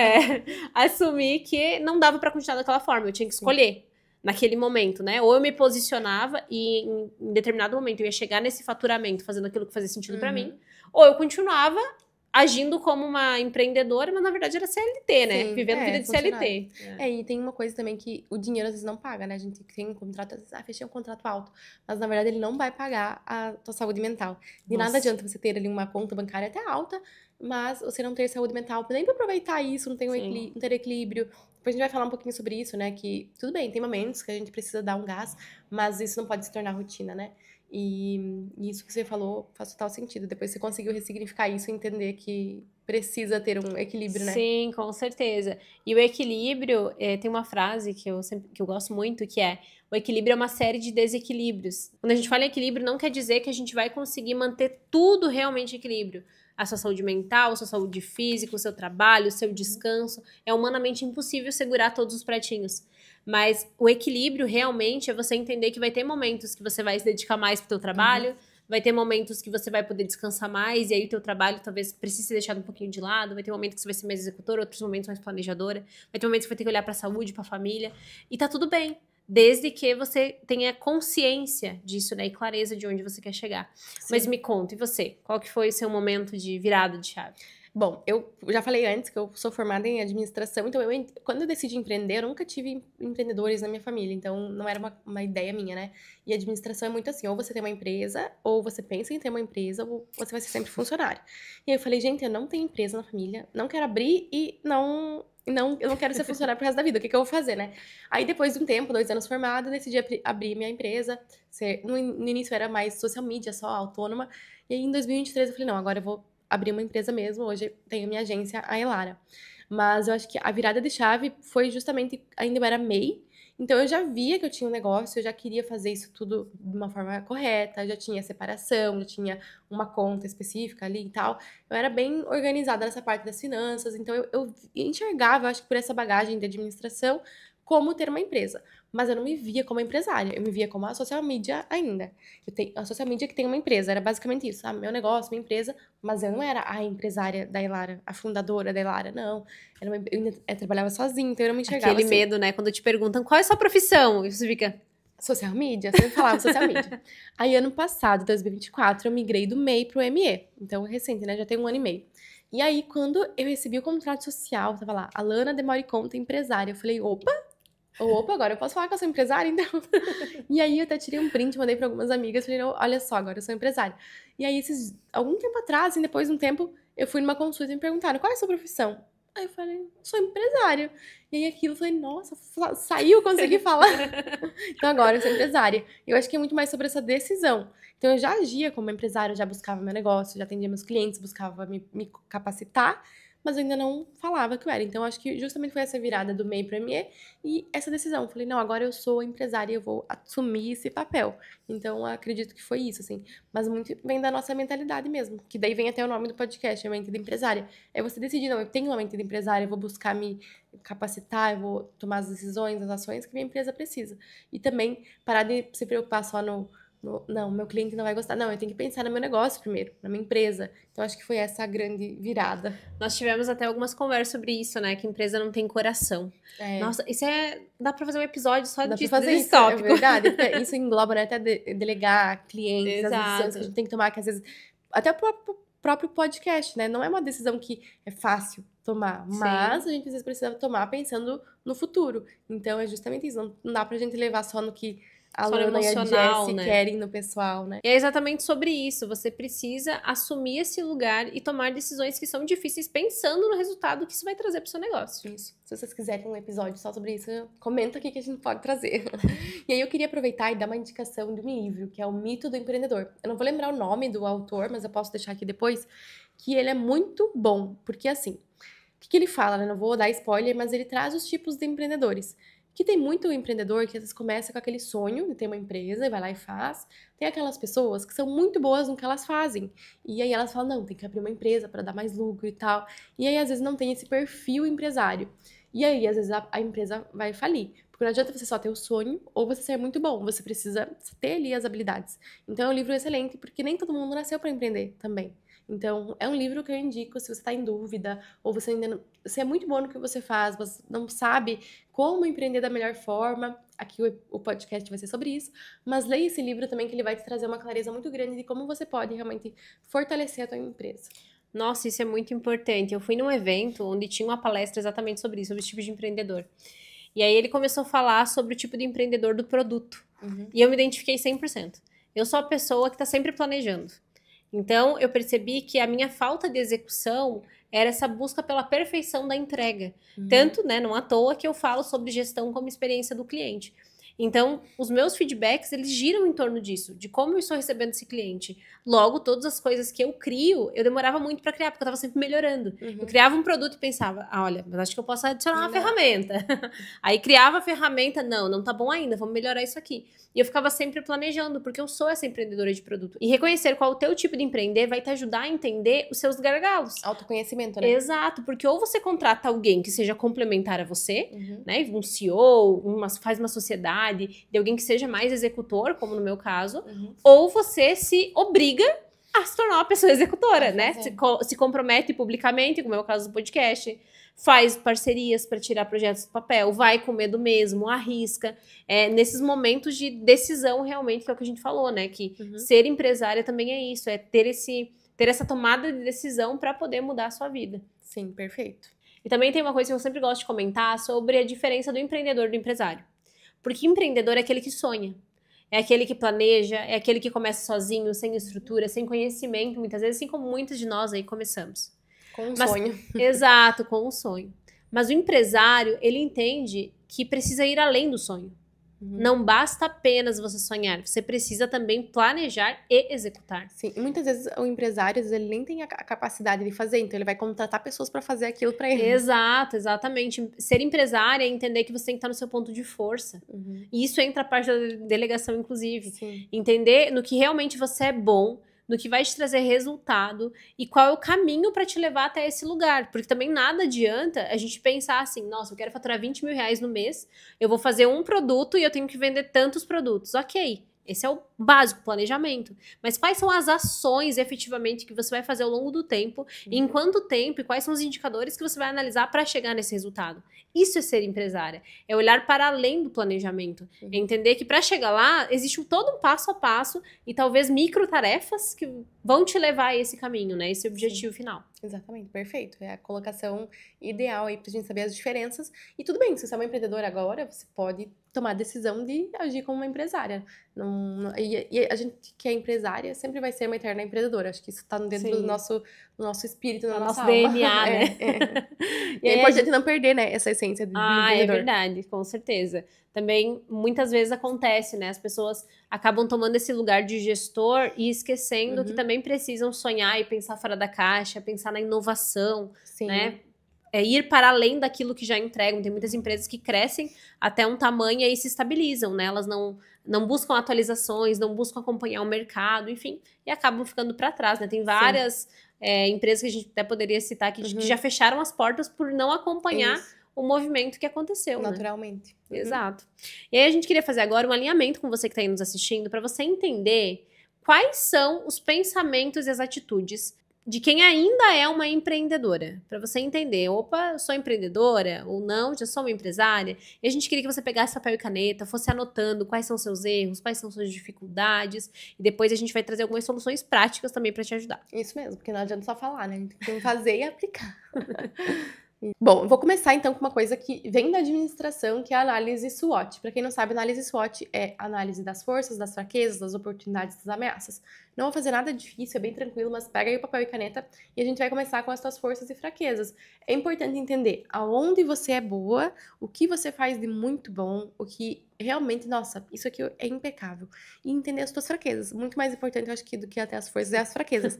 assumir que não dava para continuar daquela forma, eu tinha que escolher. naquele momento, né? Ou eu me posicionava e em determinado momento eu ia chegar nesse faturamento fazendo aquilo que fazia sentido pra mim, ou eu continuava agindo como uma empreendedora, mas na verdade era CLT, né? Sim, Vivendo vida de CLT. E tem uma coisa também que o dinheiro às vezes não paga, né? A gente tem um contrato, às vezes, fechei um contrato alto, mas na verdade ele não vai pagar a tua saúde mental. E nada adianta você ter ali uma conta bancária até alta, mas você não ter saúde mental, nem pra aproveitar isso, não ter equilíbrio. Depois a gente vai falar um pouquinho sobre isso, né? Que tudo bem, tem momentos que a gente precisa dar um gás, mas isso não pode se tornar rotina, né? E isso que você falou faz total sentido. Depois você conseguiu ressignificar isso e entender que precisa ter um equilíbrio, né? Sim, com certeza. E o equilíbrio, tem uma frase que eu gosto muito, que é: o equilíbrio é uma série de desequilíbrios. Quando a gente fala em equilíbrio, não quer dizer que a gente vai conseguir manter tudo realmente em equilíbrio. A sua saúde mental, a sua saúde física, o seu trabalho, o seu descanso. É humanamente impossível segurar todos os pratinhos. Mas o equilíbrio realmente é você entender que vai ter momentos que você vai se dedicar mais pro teu trabalho, vai ter momentos que você vai poder descansar mais, e aí o teu trabalho talvez precise ser deixado um pouquinho de lado, vai ter momentos que você vai ser mais executora, outros momentos mais planejadora, vai ter momentos que você vai ter que olhar pra saúde, pra família, e tá tudo bem, desde que você tenha consciência disso, né, e clareza de onde você quer chegar. Sim. Mas me conta, e você? Qual que foi o seu momento de virada de chave? Bom, eu já falei antes que eu sou formada em administração, então quando eu decidi empreender, eu nunca tive empreendedores na minha família, então não era uma ideia minha, né? E administração é muito assim, ou você tem uma empresa, ou você pensa em ter uma empresa, ou você vai ser sempre funcionário. E aí eu falei, gente, eu não tenho empresa na família, não quero abrir e eu não quero ser funcionário pro resto da vida, o que eu vou fazer, né? Aí depois de um tempo, 2 anos formada, eu decidi abrir minha empresa, no início era mais social media, só autônoma, e aí em 2023 eu falei, não, agora eu vou abri uma empresa mesmo, hoje tenho minha agência, a Elara. Mas eu acho que a virada de chave foi justamente, ainda eu era MEI, então eu já via que eu tinha um negócio, eu já queria fazer isso tudo de uma forma correta, já tinha separação, já tinha uma conta específica ali e tal. Eu era bem organizada nessa parte das finanças, então eu enxergava, acho que por essa bagagem de administração, como ter uma empresa. Mas eu não me via como empresária, eu me via como a social media ainda. A social media que tem uma empresa, era basicamente isso, meu negócio, minha empresa, mas eu não era a empresária da Elara, a fundadora da Elara, não. Eu trabalhava sozinha, então eu não me enxergava Aquele assim. medo, né? Quando te perguntam qual é a sua profissão, e você fica... Social media? Você falava social media. Aí, ano passado, 2024, eu migrei do MEI pro ME. Então, recente, né? Já tem 1 ano e meio. E aí, quando eu recebi o contrato social, tava lá, Alana Demore Conta, empresária. Eu falei, opa, agora eu posso falar que eu sou empresária, então? E aí, eu até tirei um print, mandei pra algumas amigas, falei, olha só, agora eu sou empresária. E aí, algum tempo atrás, assim, depois de um tempo, eu fui numa consulta e me perguntaram, qual é a sua profissão? Aí eu falei, sou empresária. E aí aquilo, eu falei, nossa, saiu, consegui falar. Então agora eu sou empresária. Eu acho que é muito mais sobre essa decisão. Então eu já agia como empresária, já buscava meu negócio, já atendia meus clientes, buscava me capacitar, mas eu ainda não falava que eu era. Então, acho que justamente foi essa virada do MEI para o ME e essa decisão. Falei, não, agora eu sou empresária e eu vou assumir esse papel. Então, acredito que foi isso, assim. Mas muito vem da nossa mentalidade mesmo, que daí vem até o nome do podcast, a mente de empresária. É você decidir, não, eu tenho uma mente de empresária, eu vou buscar me capacitar, eu vou tomar as decisões, as ações que minha empresa precisa. E também parar de se preocupar só não, meu cliente não vai gostar. Não, eu tenho que pensar no meu negócio primeiro, na minha empresa. Então, acho que foi essa a grande virada. Nós tivemos até algumas conversas sobre isso, né? Que empresa não tem coração. Nossa, isso dá pra fazer um episódio só dá desse pra fazer desse isso, tópico. É verdade. Isso engloba, né, até delegar clientes, as Exato. decisões que a gente tem que tomar, que às vezes... Até o próprio podcast, né? Não é uma decisão que é fácil tomar, mas a gente às vezes precisa tomar pensando no futuro. Então, é justamente isso. Não dá pra gente levar só no que a Lana e a Jessie querem no pessoal, né? E é exatamente sobre isso. Você precisa assumir esse lugar e tomar decisões que são difíceis pensando no resultado que isso vai trazer pro seu negócio. Isso. Se vocês quiserem um episódio só sobre isso, comenta aqui que a gente pode trazer. E aí eu queria aproveitar e dar uma indicação de um livro, que é O Mito do Empreendedor. Eu não vou lembrar o nome do autor, mas eu posso deixar aqui depois, que ele é muito bom, porque assim, o que ele fala, né? Não vou dar spoiler, mas ele traz os tipos de empreendedores. Que tem muito empreendedor que às vezes começa com aquele sonho de ter uma empresa e vai lá e faz. Tem aquelas pessoas que são muito boas no que elas fazem. E aí elas falam, não, tem que abrir uma empresa para dar mais lucro e tal. E aí às vezes não tem esse perfil empresário. E aí às vezes a empresa vai falir. Porque não adianta você só ter o sonho ou você ser muito bom. Você precisa ter ali as habilidades. Então é um livro excelente porque nem todo mundo nasceu para empreender também. Então, é um livro que eu indico se você está em dúvida, ou você ainda não, você é muito bom no que você faz, mas não sabe como empreender da melhor forma. Aqui o podcast vai ser sobre isso, mas leia esse livro também, que ele vai te trazer uma clareza muito grande de como você pode realmente fortalecer a tua empresa. Nossa, isso é muito importante. Eu fui num evento onde tinha uma palestra exatamente sobre isso, sobre esse tipo de empreendedor. E aí ele começou a falar sobre o tipo de empreendedor do produto. E eu me identifiquei 100%. Eu sou a pessoa que está sempre planejando. Então, eu percebi que a minha falta de execução era essa busca pela perfeição da entrega. Tanto, né, não à toa que eu falo sobre gestão como experiência do cliente. Então, os meus feedbacks, eles giram em torno disso, de como eu estou recebendo esse cliente. Logo, todas as coisas que eu crio, eu demorava muito para criar, porque eu estava sempre melhorando. Eu criava um produto e pensava, olha, mas acho que eu posso adicionar uma ferramenta. Aí criava a ferramenta, não tá bom ainda, vamos melhorar isso aqui. E eu ficava sempre planejando, porque eu sou essa empreendedora de produto. E reconhecer qual é o teu tipo de empreender vai te ajudar a entender os seus gargalos. Autoconhecimento, né? Exato, porque ou você contrata alguém que seja complementar a você, né? Um CEO, faz uma sociedade, de alguém que seja mais executor, como no meu caso, ou você se obriga a se tornar uma pessoa executora, né? Se compromete publicamente, como é o caso do podcast, faz parcerias para tirar projetos do papel, vai com medo mesmo, arrisca. Nesses momentos de decisão, realmente, que é o que a gente falou, né? Que ser empresária também é isso, é ter essa tomada de decisão para poder mudar a sua vida. Sim, perfeito. E também tem uma coisa que eu sempre gosto de comentar sobre a diferença do empreendedor e do empresário. Porque empreendedor é aquele que sonha. É aquele que planeja, é aquele que começa sozinho, sem estrutura, sem conhecimento, muitas vezes, assim como muitos de nós aí começamos. Com um sonho. Exato, com um sonho. Mas o empresário, ele entende que precisa ir além do sonho. Não basta apenas você sonhar, você precisa também planejar e executar. Sim, e muitas vezes o empresário, ele nem tem a capacidade de fazer, então ele vai contratar pessoas para fazer aquilo para ele. Exato, exatamente. Ser empresário é entender que você tem que estar no seu ponto de força. E isso entra a parte da delegação, inclusive. Sim. Entender no que realmente você é bom, no que vai te trazer resultado e qual é o caminho para te levar até esse lugar. Porque também nada adianta a gente pensar assim, nossa, eu quero faturar 20 mil reais no mês, eu vou fazer um produto e eu tenho que vender tantos produtos. Ok, esse é o básico, planejamento. Mas quais são as ações, efetivamente, que você vai fazer ao longo do tempo? E em quanto tempo? E quais são os indicadores que você vai analisar para chegar nesse resultado? Isso é ser empresária. É olhar para além do planejamento. É entender que para chegar lá, existe todo um passo a passo e talvez micro tarefas que vão te levar a esse caminho, né? Esse objetivo final. Exatamente, perfeito. É a colocação ideal aí pra gente saber as diferenças. E tudo bem, se você é uma empreendedora agora, você pode tomar a decisão de agir como uma empresária. E a gente que é empresária sempre vai ser uma eterna empreendedora. Acho que isso tá dentro do nosso espírito, da nossa nosso alma. DNA, né? E é importante não perder, né, essa essência de empreendedor. É verdade, com certeza. Também, muitas vezes acontece, né? As pessoas acabam tomando esse lugar de gestor e esquecendo que também precisam sonhar e pensar fora da caixa, pensar na inovação, Sim. né? Ir para além daquilo que já entregam. Tem muitas empresas que crescem até um tamanho e aí se estabilizam, né? Elas não buscam atualizações, não buscam acompanhar o mercado, enfim, e acabam ficando para trás, né? Tem várias empresas que a gente até poderia citar aqui que já fecharam as portas por não acompanhar o movimento que aconteceu, naturalmente. Né? Exato. E aí a gente queria fazer agora um alinhamento com você que está aí nos assistindo para você entender quais são os pensamentos e as atitudes de quem ainda é uma empreendedora, para você entender, opa, eu sou empreendedora ou não, já sou uma empresária. E a gente queria que você pegasse papel e caneta, fosse anotando quais são seus erros, quais são suas dificuldades, e depois a gente vai trazer algumas soluções práticas também para te ajudar. Isso mesmo, porque não adianta só falar, né? Tem que fazer e aplicar. Bom, eu vou começar então com uma coisa que vem da administração, que é a análise SWOT. Para quem não sabe, análise SWOT é análise das forças, das fraquezas, das oportunidades, das ameaças. Não vou fazer nada difícil, é bem tranquilo, mas pega aí o papel e caneta e a gente vai começar com as suas forças e fraquezas. É importante entender aonde você é boa, o que você faz de muito bom, o que realmente, nossa, isso aqui é impecável. E entender as suas fraquezas. Muito mais importante, eu acho, do que até as forças, é as fraquezas.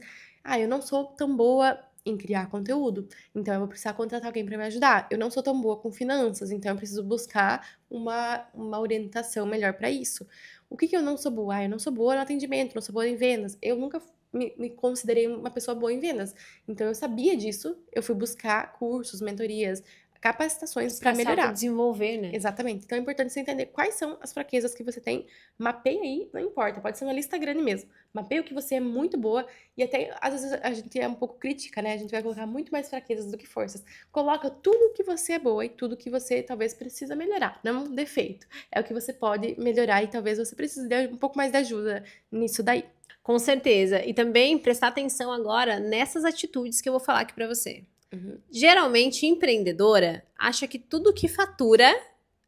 Eu não sou tão boa em criar conteúdo, então eu vou precisar contratar alguém para me ajudar. Eu não sou tão boa com finanças, então eu preciso buscar uma orientação melhor para isso. O que eu não sou boa? Eu não sou boa no atendimento, não sou boa em vendas. Eu nunca me considerei uma pessoa boa em vendas. Então eu sabia disso, eu fui buscar cursos, mentorias, capacitações para Descansar, melhorar. desenvolver, né? Exatamente. Então é importante você entender quais são as fraquezas que você tem. Mapeia aí, não importa, pode ser uma lista grande mesmo. Mapeia o que você é muito boa e até às vezes a gente é um pouco crítica, né? A gente vai colocar muito mais fraquezas do que forças. Coloca tudo que você é boa e tudo que você talvez precisa melhorar, não um defeito. É o que você pode melhorar e talvez você precise de um pouco mais de ajuda nisso daí. Com certeza. E também prestar atenção agora nessas atitudes que eu vou falar aqui pra você. Uhum. Geralmente, empreendedora acha que tudo que fatura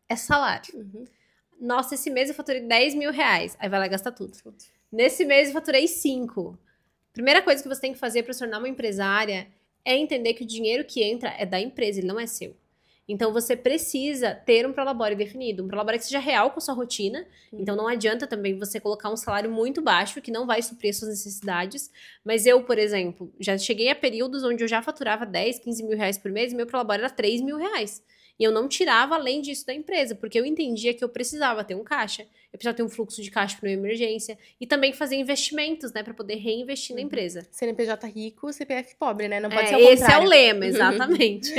é salário. Uhum. Nossa, esse mês eu faturei 10 mil reais. Aí vai lá gastar tudo. Nesse mês eu faturei 5. Primeira coisa que você tem que fazer para se tornar uma empresária é entender que o dinheiro que entra é da empresa, ele não é seu. Então você precisa ter um prolabore definido, um prolabore que seja real com a sua rotina. Então não adianta também você colocar um salário muito baixo que não vai suprir as suas necessidades. Mas eu, por exemplo, já cheguei a períodos onde eu já faturava 10, 15 mil reais por mês e meu prolabore era 3 mil reais. E eu não tirava além disso da empresa, porque eu entendia que eu precisava ter um caixa, eu precisava ter um fluxo de caixa para uma emergência e também fazer investimentos, né, para poder reinvestir na empresa. CNPJ rico, CPF pobre, né? Não pode ser o Esse é o contrário. lema, exatamente.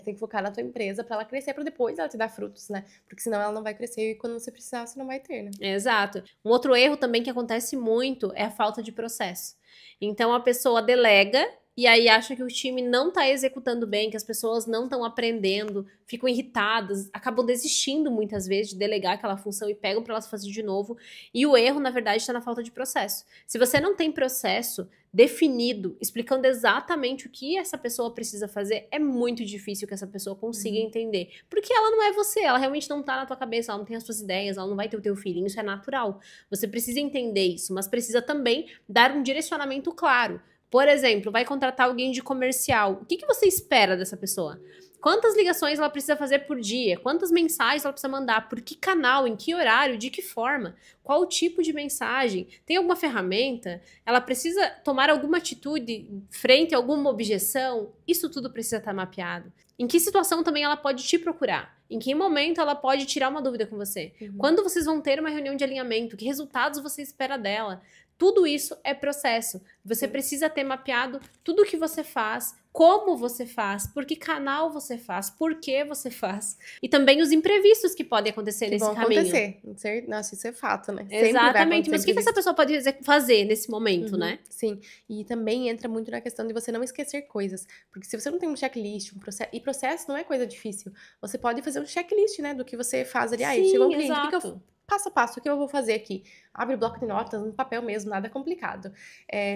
Tem que focar na tua empresa pra ela crescer, pra depois ela te dar frutos, né? Porque senão ela não vai crescer e quando você precisar, você não vai ter, né? Exato. Um outro erro também que acontece muito é a falta de processo. Então a pessoa delega e aí acha que o time não tá executando bem, que as pessoas não estão aprendendo, ficam irritadas, acabam desistindo muitas vezes de delegar aquela função e pegam para elas fazer de novo. E o erro, na verdade, está na falta de processo. Se você não tem processo definido, explicando exatamente o que essa pessoa precisa fazer, é muito difícil que essa pessoa consiga entender. Porque ela não é você, ela realmente não tá na tua cabeça, ela não tem as suas ideias, ela não vai ter o teu feeling, isso é natural. Você precisa entender isso, mas precisa também dar um direcionamento claro. Por exemplo, vai contratar alguém de comercial. O que você espera dessa pessoa? Quantas ligações ela precisa fazer por dia? Quantas mensagens ela precisa mandar? Por que canal? Em que horário? De que forma? Qual o tipo de mensagem? Tem alguma ferramenta? Ela precisa tomar alguma atitude frente a alguma objeção? Isso tudo precisa estar mapeado. Em que situação também ela pode te procurar? Em que momento ela pode tirar uma dúvida com você? Quando vocês vão ter uma reunião de alinhamento? Que resultados você espera dela? Tudo isso é processo. Você precisa ter mapeado tudo o que você faz, como você faz, por que canal você faz, por que você faz. E também os imprevistos que podem acontecer nesse caminho. Acontecer. Nossa, isso é fato, né? Exatamente. Mas o que essa pessoa pode fazer nesse momento, né? Sim. E também entra muito na questão de você não esquecer coisas. Porque se você não tem um checklist, um processo... E processo não é coisa difícil. Você pode fazer um checklist, né? Do que você faz ali. Sim, chegou um cliente, exato. o que eu... Passo a passo, o que eu vou fazer aqui? Abre o bloco de notas, no papel mesmo, nada complicado.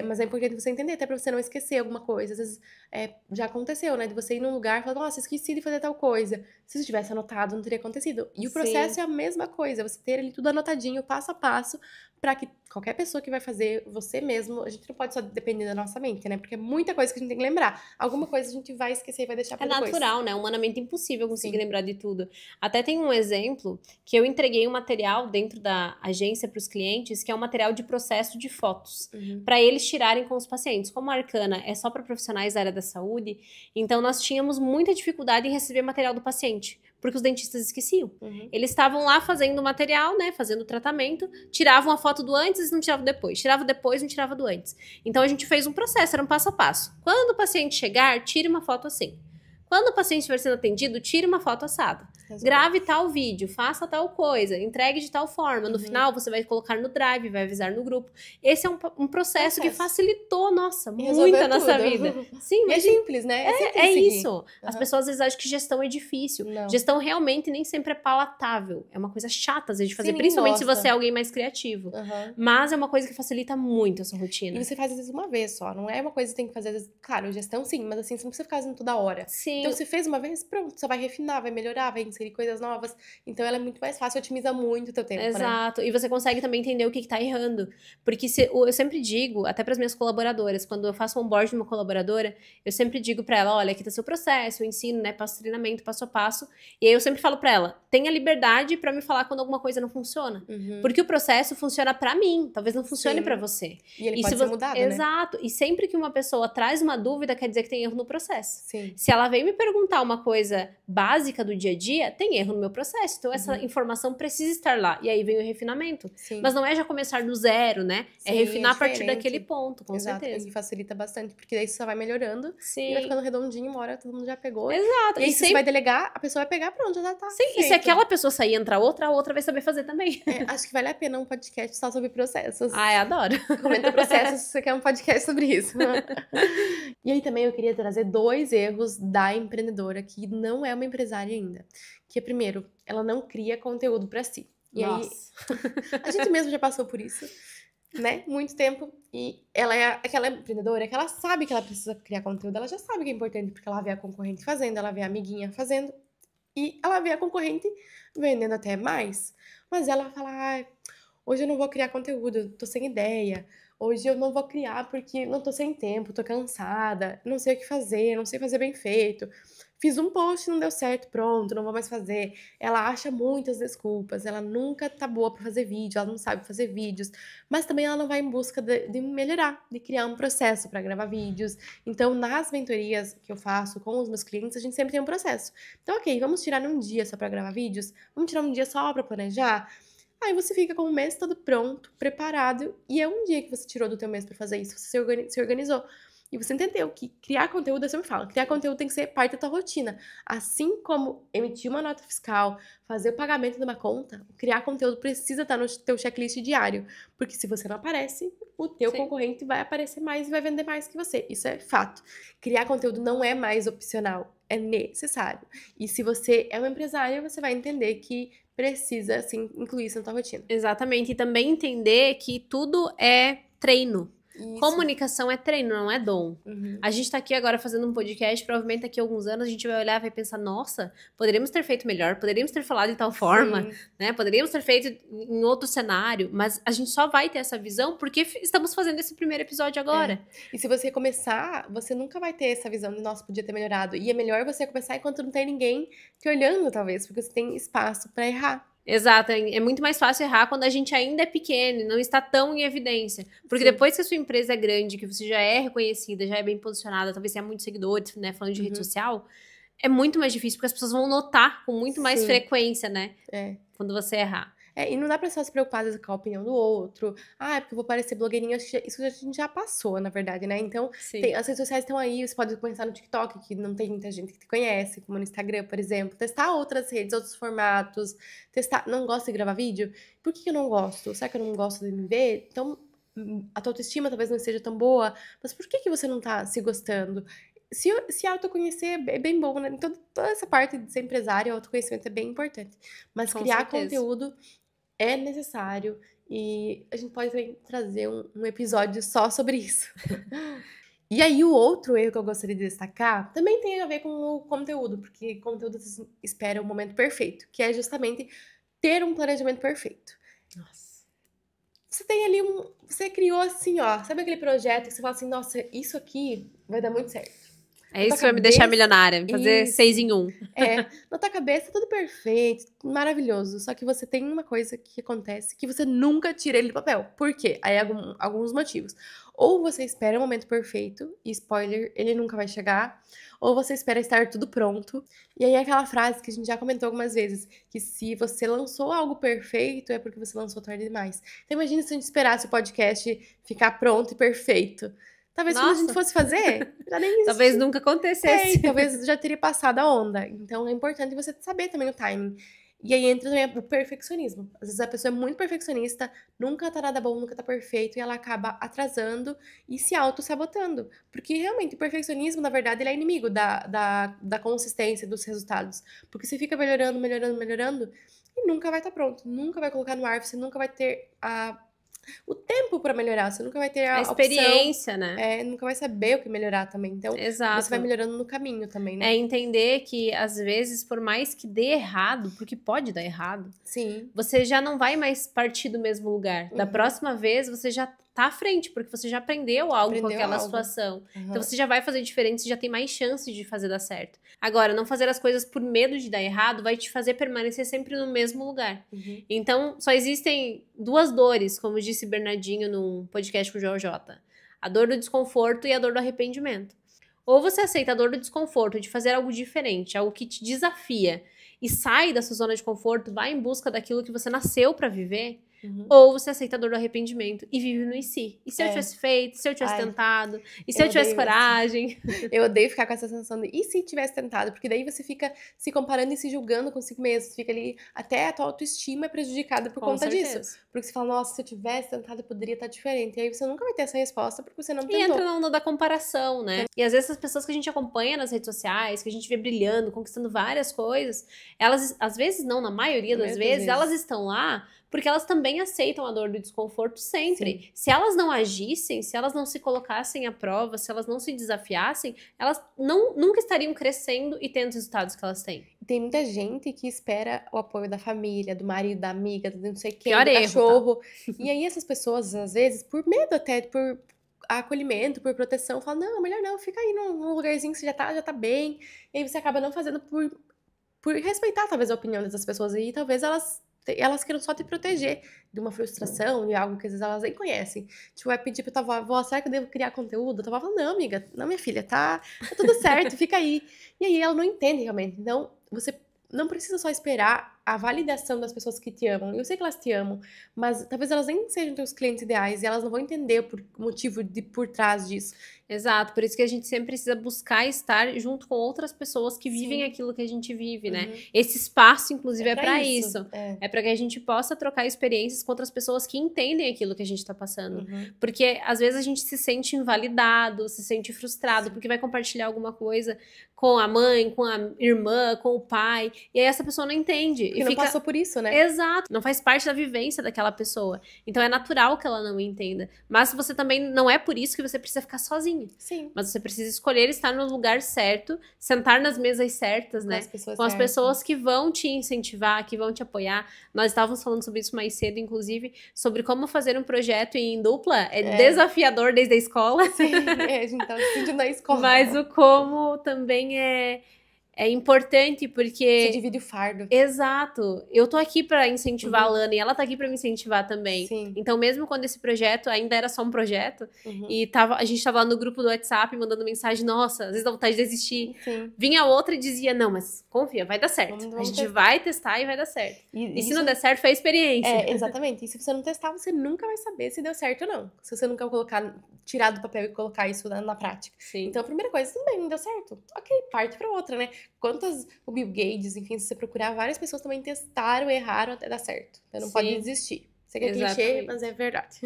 Mas é importante você entender, até pra você não esquecer alguma coisa. Às vezes, já aconteceu, né? De você ir num lugar e falar, nossa, esqueci de fazer tal coisa. Se você tivesse anotado, não teria acontecido. E o processo é a mesma coisa, você ter ali tudo anotadinho, passo a passo, pra que qualquer pessoa que vai fazer, você mesmo, a gente não pode só depender da nossa mente, né? Porque é muita coisa que a gente tem que lembrar. Alguma coisa a gente vai esquecer e vai deixar pra depois. É natural, né? Humanamente impossível conseguir lembrar de tudo. Até tem um exemplo que eu entreguei um material dentro da agência para os clientes, que é um material de processo de fotos, para eles tirarem com os pacientes. Como a Arcana é só para profissionais da área da saúde, então nós tínhamos muita dificuldade em receber material do paciente, porque os dentistas esqueciam. Eles estavam lá fazendo o material, né, fazendo o tratamento, tiravam a foto do antes e não tiravam depois. Tirava depois, não tirava do antes. Então a gente fez um processo, era um passo a passo. Quando o paciente chegar, tire uma foto assim. Quando o paciente estiver sendo atendido, tire uma foto assada. Grave tal vídeo, faça tal coisa, entregue de tal forma. No final, você vai colocar no Drive, vai avisar no grupo. Esse é um processo que facilitou, nossa, muito a nossa vida. Sim, mas é simples, né? É isso. As pessoas às vezes acham que gestão é difícil. Não. Gestão realmente nem sempre é palatável. É uma coisa chata, às vezes, de fazer, Sim, principalmente se nossa. você é alguém mais criativo. Mas é uma coisa que facilita muito a sua rotina. E você faz às vezes uma vez só, não é uma coisa que você tem que fazer, às vezes, claro, gestão sim, mas assim, você não precisa ficar fazendo toda hora. Sim. Então, você fez uma vez, pronto, você vai refinar, vai melhorar, vai inserir coisas novas. Então, ela é muito mais fácil, otimiza muito o teu tempo, né? Exato. E você consegue também entender o que tá errando. Porque eu sempre digo, até para as minhas colaboradoras, quando eu faço um onboard de uma colaboradora, eu sempre digo para ela, olha, aqui tá seu processo, eu ensino, né, passo treinamento, passo a passo. E aí eu sempre falo para ela, tenha liberdade para me falar quando alguma coisa não funciona. Porque o processo funciona para mim, talvez não funcione para você. E ele pode ser mudado, né? Exato. E sempre que uma pessoa traz uma dúvida, quer dizer que tem erro no processo. Sim. Se ela vem me perguntar uma coisa básica do dia a dia, dia, tem erro no meu processo. Então, essa informação precisa estar lá. E aí vem o refinamento. Sim. Mas não é já começar do zero, né? É Sim, refinar é a partir diferente. daquele ponto, com Exato, certeza. e facilita bastante, porque daí você só vai melhorando e vai Sim. ficando redondinho, uma hora todo mundo já pegou. Exato. E aí, E se você vai delegar, a pessoa vai pegar, pronto, já tá Sim, e se feito. aquela pessoa sair e entrar outra, a outra vai saber fazer também. Acho que vale a pena um podcast só sobre processos. Ai, adoro. Comenta processos se você quer um podcast sobre isso. E aí também eu queria trazer 2 erros da empreendedora que não é uma empresária ainda. Que é, primeiro, ela não cria conteúdo pra si. E Nossa. aí, a gente mesmo já passou por isso, né? Muito tempo. E ela é aquela empreendedora que ela sabe que ela precisa criar conteúdo, ela já sabe que é importante, porque ela vê a concorrente fazendo, ela vê a amiguinha fazendo, e ela vê a concorrente vendendo até mais. Mas ela fala, ai, hoje eu não vou criar conteúdo, tô sem ideia. Hoje eu não vou criar porque não tô sem tempo, tô cansada, não sei o que fazer, não sei fazer bem feito. Fiz um post, não deu certo, pronto, não vou mais fazer. Ela acha muitas desculpas, ela nunca tá boa pra fazer vídeo, ela não sabe fazer vídeos, mas também ela não vai em busca de melhorar, de criar um processo pra gravar vídeos. Então, nas mentorias que eu faço com os meus clientes, a gente sempre tem um processo. Então, ok, vamos tirar um dia só pra gravar vídeos? Vamos tirar um dia só pra planejar? Aí você fica com o mês todo pronto, preparado, e é um dia que você tirou do teu mês pra fazer isso, você se organizou. E você entendeu que criar conteúdo, eu sempre falo, criar conteúdo tem que ser parte da tua rotina. Assim como emitir uma nota fiscal, fazer o pagamento de uma conta, criar conteúdo precisa estar no teu checklist diário. Porque se você não aparece, o teu concorrente vai aparecer mais e vai vender mais que você. Isso é fato. Criar conteúdo não é mais opcional, é necessário. E se você é uma empresária, você vai entender que precisa, assim, incluir isso na tua rotina. Exatamente. E também entender que tudo é treino. Isso. Comunicação é treino, não é dom. Uhum. A gente tá aqui agora fazendo um podcast, provavelmente daqui a alguns anos a gente vai olhar e vai pensar, nossa, poderíamos ter feito melhor, poderíamos ter falado de tal forma, Sim. né? Poderíamos ter feito em outro cenário, mas a gente só vai ter essa visão porque estamos fazendo esse primeiro episódio agora. E se você começar, você nunca vai ter essa visão de, nossa, podia ter melhorado. E é melhor você começar enquanto não tem ninguém te olhando, talvez, porque você tem espaço pra errar. Exato, é muito mais fácil errar quando a gente ainda é pequeno e não está tão em evidência. Porque Sim. depois que a sua empresa é grande, que você já é reconhecida, já é bem posicionada, talvez tenha muitos seguidores, né, falando de rede social, é muito mais difícil, porque as pessoas vão notar com muito mais Sim. frequência, né, É. quando você errar. E não dá pra só se preocupar às vezes, com a opinião do outro. Ah, é porque eu vou parecer blogueirinha. Acho que isso a gente já passou, na verdade, né? Então, Sim. as redes sociais estão aí. Você pode começar no TikTok, que não tem muita gente que te conhece, como no Instagram, por exemplo. Testar outras redes, outros formatos. Testar. Não gosto de gravar vídeo? Por que eu não gosto? Será que eu não gosto de me ver? Então, a tua autoestima talvez não seja tão boa. Mas por que você não tá se gostando? Se autoconhecer é bem bom, né? Então, toda essa parte de ser empresário, autoconhecimento é bem importante. Mas Com criar certeza. conteúdo é necessário e a gente pode também trazer um episódio só sobre isso. E aí, o outro erro que eu gostaria de destacar também tem a ver com o conteúdo, porque conteúdo espera o momento perfeito, que é justamente ter um planejamento perfeito. Nossa. Você tem ali você criou assim, ó, sabe aquele projeto que você fala assim, nossa, isso aqui vai dar muito certo. É isso que vai me deixar milionária, fazer Isso. 6 em 1. Na tua cabeça tudo perfeito, maravilhoso. Só que você tem uma coisa que acontece que você nunca tira ele do papel. Por quê? Aí alguns motivos. Ou você espera o momento perfeito, e spoiler, ele nunca vai chegar. Ou você espera estar tudo pronto. E aí é aquela frase que a gente já comentou algumas vezes, que se você lançou algo perfeito, é porque você lançou tarde demais. Então imagina se a gente esperasse o podcast ficar pronto e perfeito. Talvez quando a gente fosse fazer, já nem existia. Talvez nunca acontecesse. Talvez já teria passado a onda. Então é importante você saber também o timing. E aí entra também o perfeccionismo. Às vezes a pessoa é muito perfeccionista, nunca tá nada bom, nunca tá perfeito, e ela acaba atrasando e se auto-sabotando. Porque realmente o perfeccionismo, na verdade, ele é inimigo da consistência dos resultados. Porque você fica melhorando, melhorando, melhorando, e nunca vai estar pronto. Nunca vai colocar no ar, você nunca vai ter o tempo pra melhorar, você nunca vai ter a experiência, opção, né? Nunca vai saber o que melhorar também. Então, Exato. você vai melhorando no caminho também, né? É entender que, às vezes, por mais que dê errado, porque pode dar errado, Sim. você já não vai mais partir do mesmo lugar. Da próxima vez, você já tá à frente, porque você já aprendeu algo com aquela situação. Então, você já vai fazer diferente, você já tem mais chances de fazer dar certo. Agora, não fazer as coisas por medo de dar errado vai te fazer permanecer sempre no mesmo lugar. Então, só existem 2 dores, como disse Bernardinho num podcast com o Joel J. A dor do desconforto e a dor do arrependimento. Ou você aceita a dor do desconforto de fazer algo diferente, algo que te desafia, e sai da sua zona de conforto, vai em busca daquilo que você nasceu pra viver, Uhum. ou você aceita a dor do arrependimento e vive no e se. E se eu É. tivesse feito, se eu tivesse Ai, tentado, e se eu eu tivesse odeio isso. coragem. Eu odeio ficar com essa sensação de, e se tivesse tentado? Porque daí você fica se comparando e se julgando consigo mesmo. Fica ali, até a tua autoestima é prejudicada por Com conta disso. certeza. Porque você fala, nossa, se eu tivesse tentado, eu poderia estar diferente. E aí você nunca vai ter essa resposta porque você não E tentou. entra na onda da comparação, né? E às vezes as pessoas que a gente acompanha nas redes sociais, que a gente vê brilhando, conquistando várias coisas, elas, às vezes não, na maioria das vezes, elas estão lá porque elas também aceitam a dor do desconforto sempre. Sim. Se elas não agissem, se elas não se colocassem à prova, se elas não se desafiassem, elas nunca estariam crescendo e tendo os resultados que elas têm. Tem muita gente que espera o apoio da família, do marido, da amiga, do não sei quem, Pior do erro, cachorro. E aí essas pessoas, às vezes, por medo até, por acolhimento, por proteção, falam, não, melhor não, fica aí num lugarzinho que você já tá bem. E aí você acaba não fazendo por respeitar, talvez, a opinião dessas pessoas. E talvez elas queiram só te proteger de uma frustração, de algo que às vezes elas nem conhecem. Tipo, vai pedir pra tua avó, será que eu devo criar conteúdo? A tua avó fala, não, amiga, não, minha filha, tá tudo certo, fica aí. E aí ela não entende realmente. Então, você não precisa só esperar a validação das pessoas que te amam. Eu sei que elas te amam, mas talvez elas nem sejam teus clientes ideais e elas não vão entender o motivo por trás disso. Exato, por isso que a gente sempre precisa buscar estar junto com outras pessoas que vivem Sim. aquilo que a gente vive, né? Uhum. Esse espaço, inclusive, é pra pra isso. É pra que a gente possa trocar experiências com outras pessoas que entendem aquilo que a gente tá passando. Uhum. Porque às vezes a gente se sente invalidado, se sente frustrado, porque vai compartilhar alguma coisa com a mãe, com a irmã, com o pai, e aí essa pessoa não entende. Porque e não fica... passou por isso, né? Exato, não faz parte da vivência daquela pessoa. Então é natural que ela não entenda. Mas você também não é por isso que você precisa ficar sozinha. Sim. Mas você precisa escolher estar no lugar certo, sentar nas mesas certas, né? Com as pessoas que vão te incentivar, que vão te apoiar. Nós estávamos falando sobre isso mais cedo, inclusive, sobre como fazer um projeto em dupla. É desafiador desde a escola. Sim, a gente tá se sentindo na escola. Mas o como também é importante, porque... Você divide o fardo. Exato. Eu tô aqui pra incentivar a Lana e ela tá aqui pra me incentivar também. Sim. Então, mesmo quando esse projeto ainda era só um projeto, e a gente tava lá no grupo do WhatsApp mandando mensagem, nossa, às vezes dá vontade de desistir. Sim. Vinha outra e dizia, não, mas confia, vai dar certo. A gente vai testar e vai dar certo. E se não der certo, foi a experiência. Exatamente. E se você não testar, você nunca vai saber se deu certo ou não. Se você nunca tirar do papel e colocar isso na prática. Sim. Então, a primeira coisa, também não deu certo. Ok, parte pra outra, né? O Bill Gates, enfim, se você procurar, várias pessoas também testaram, erraram até dar certo. Então não pode desistir. Sei que é clichê, mas é verdade.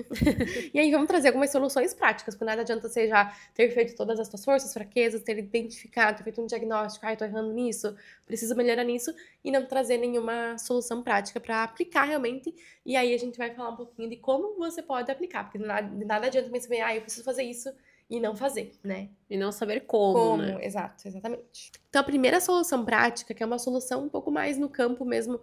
E aí vamos trazer algumas soluções práticas, porque nada adianta você já ter feito todas as suas forças, fraquezas, ter identificado, ter feito um diagnóstico, tô errando nisso, preciso melhorar nisso, e não trazer nenhuma solução prática para aplicar realmente. E aí a gente vai falar um pouquinho de como você pode aplicar, porque de nada adianta também você ver, eu preciso fazer isso, e não fazer, né? E não saber como, né? Exato, exatamente. Então, a primeira solução prática, que é uma solução um pouco mais no campo mesmo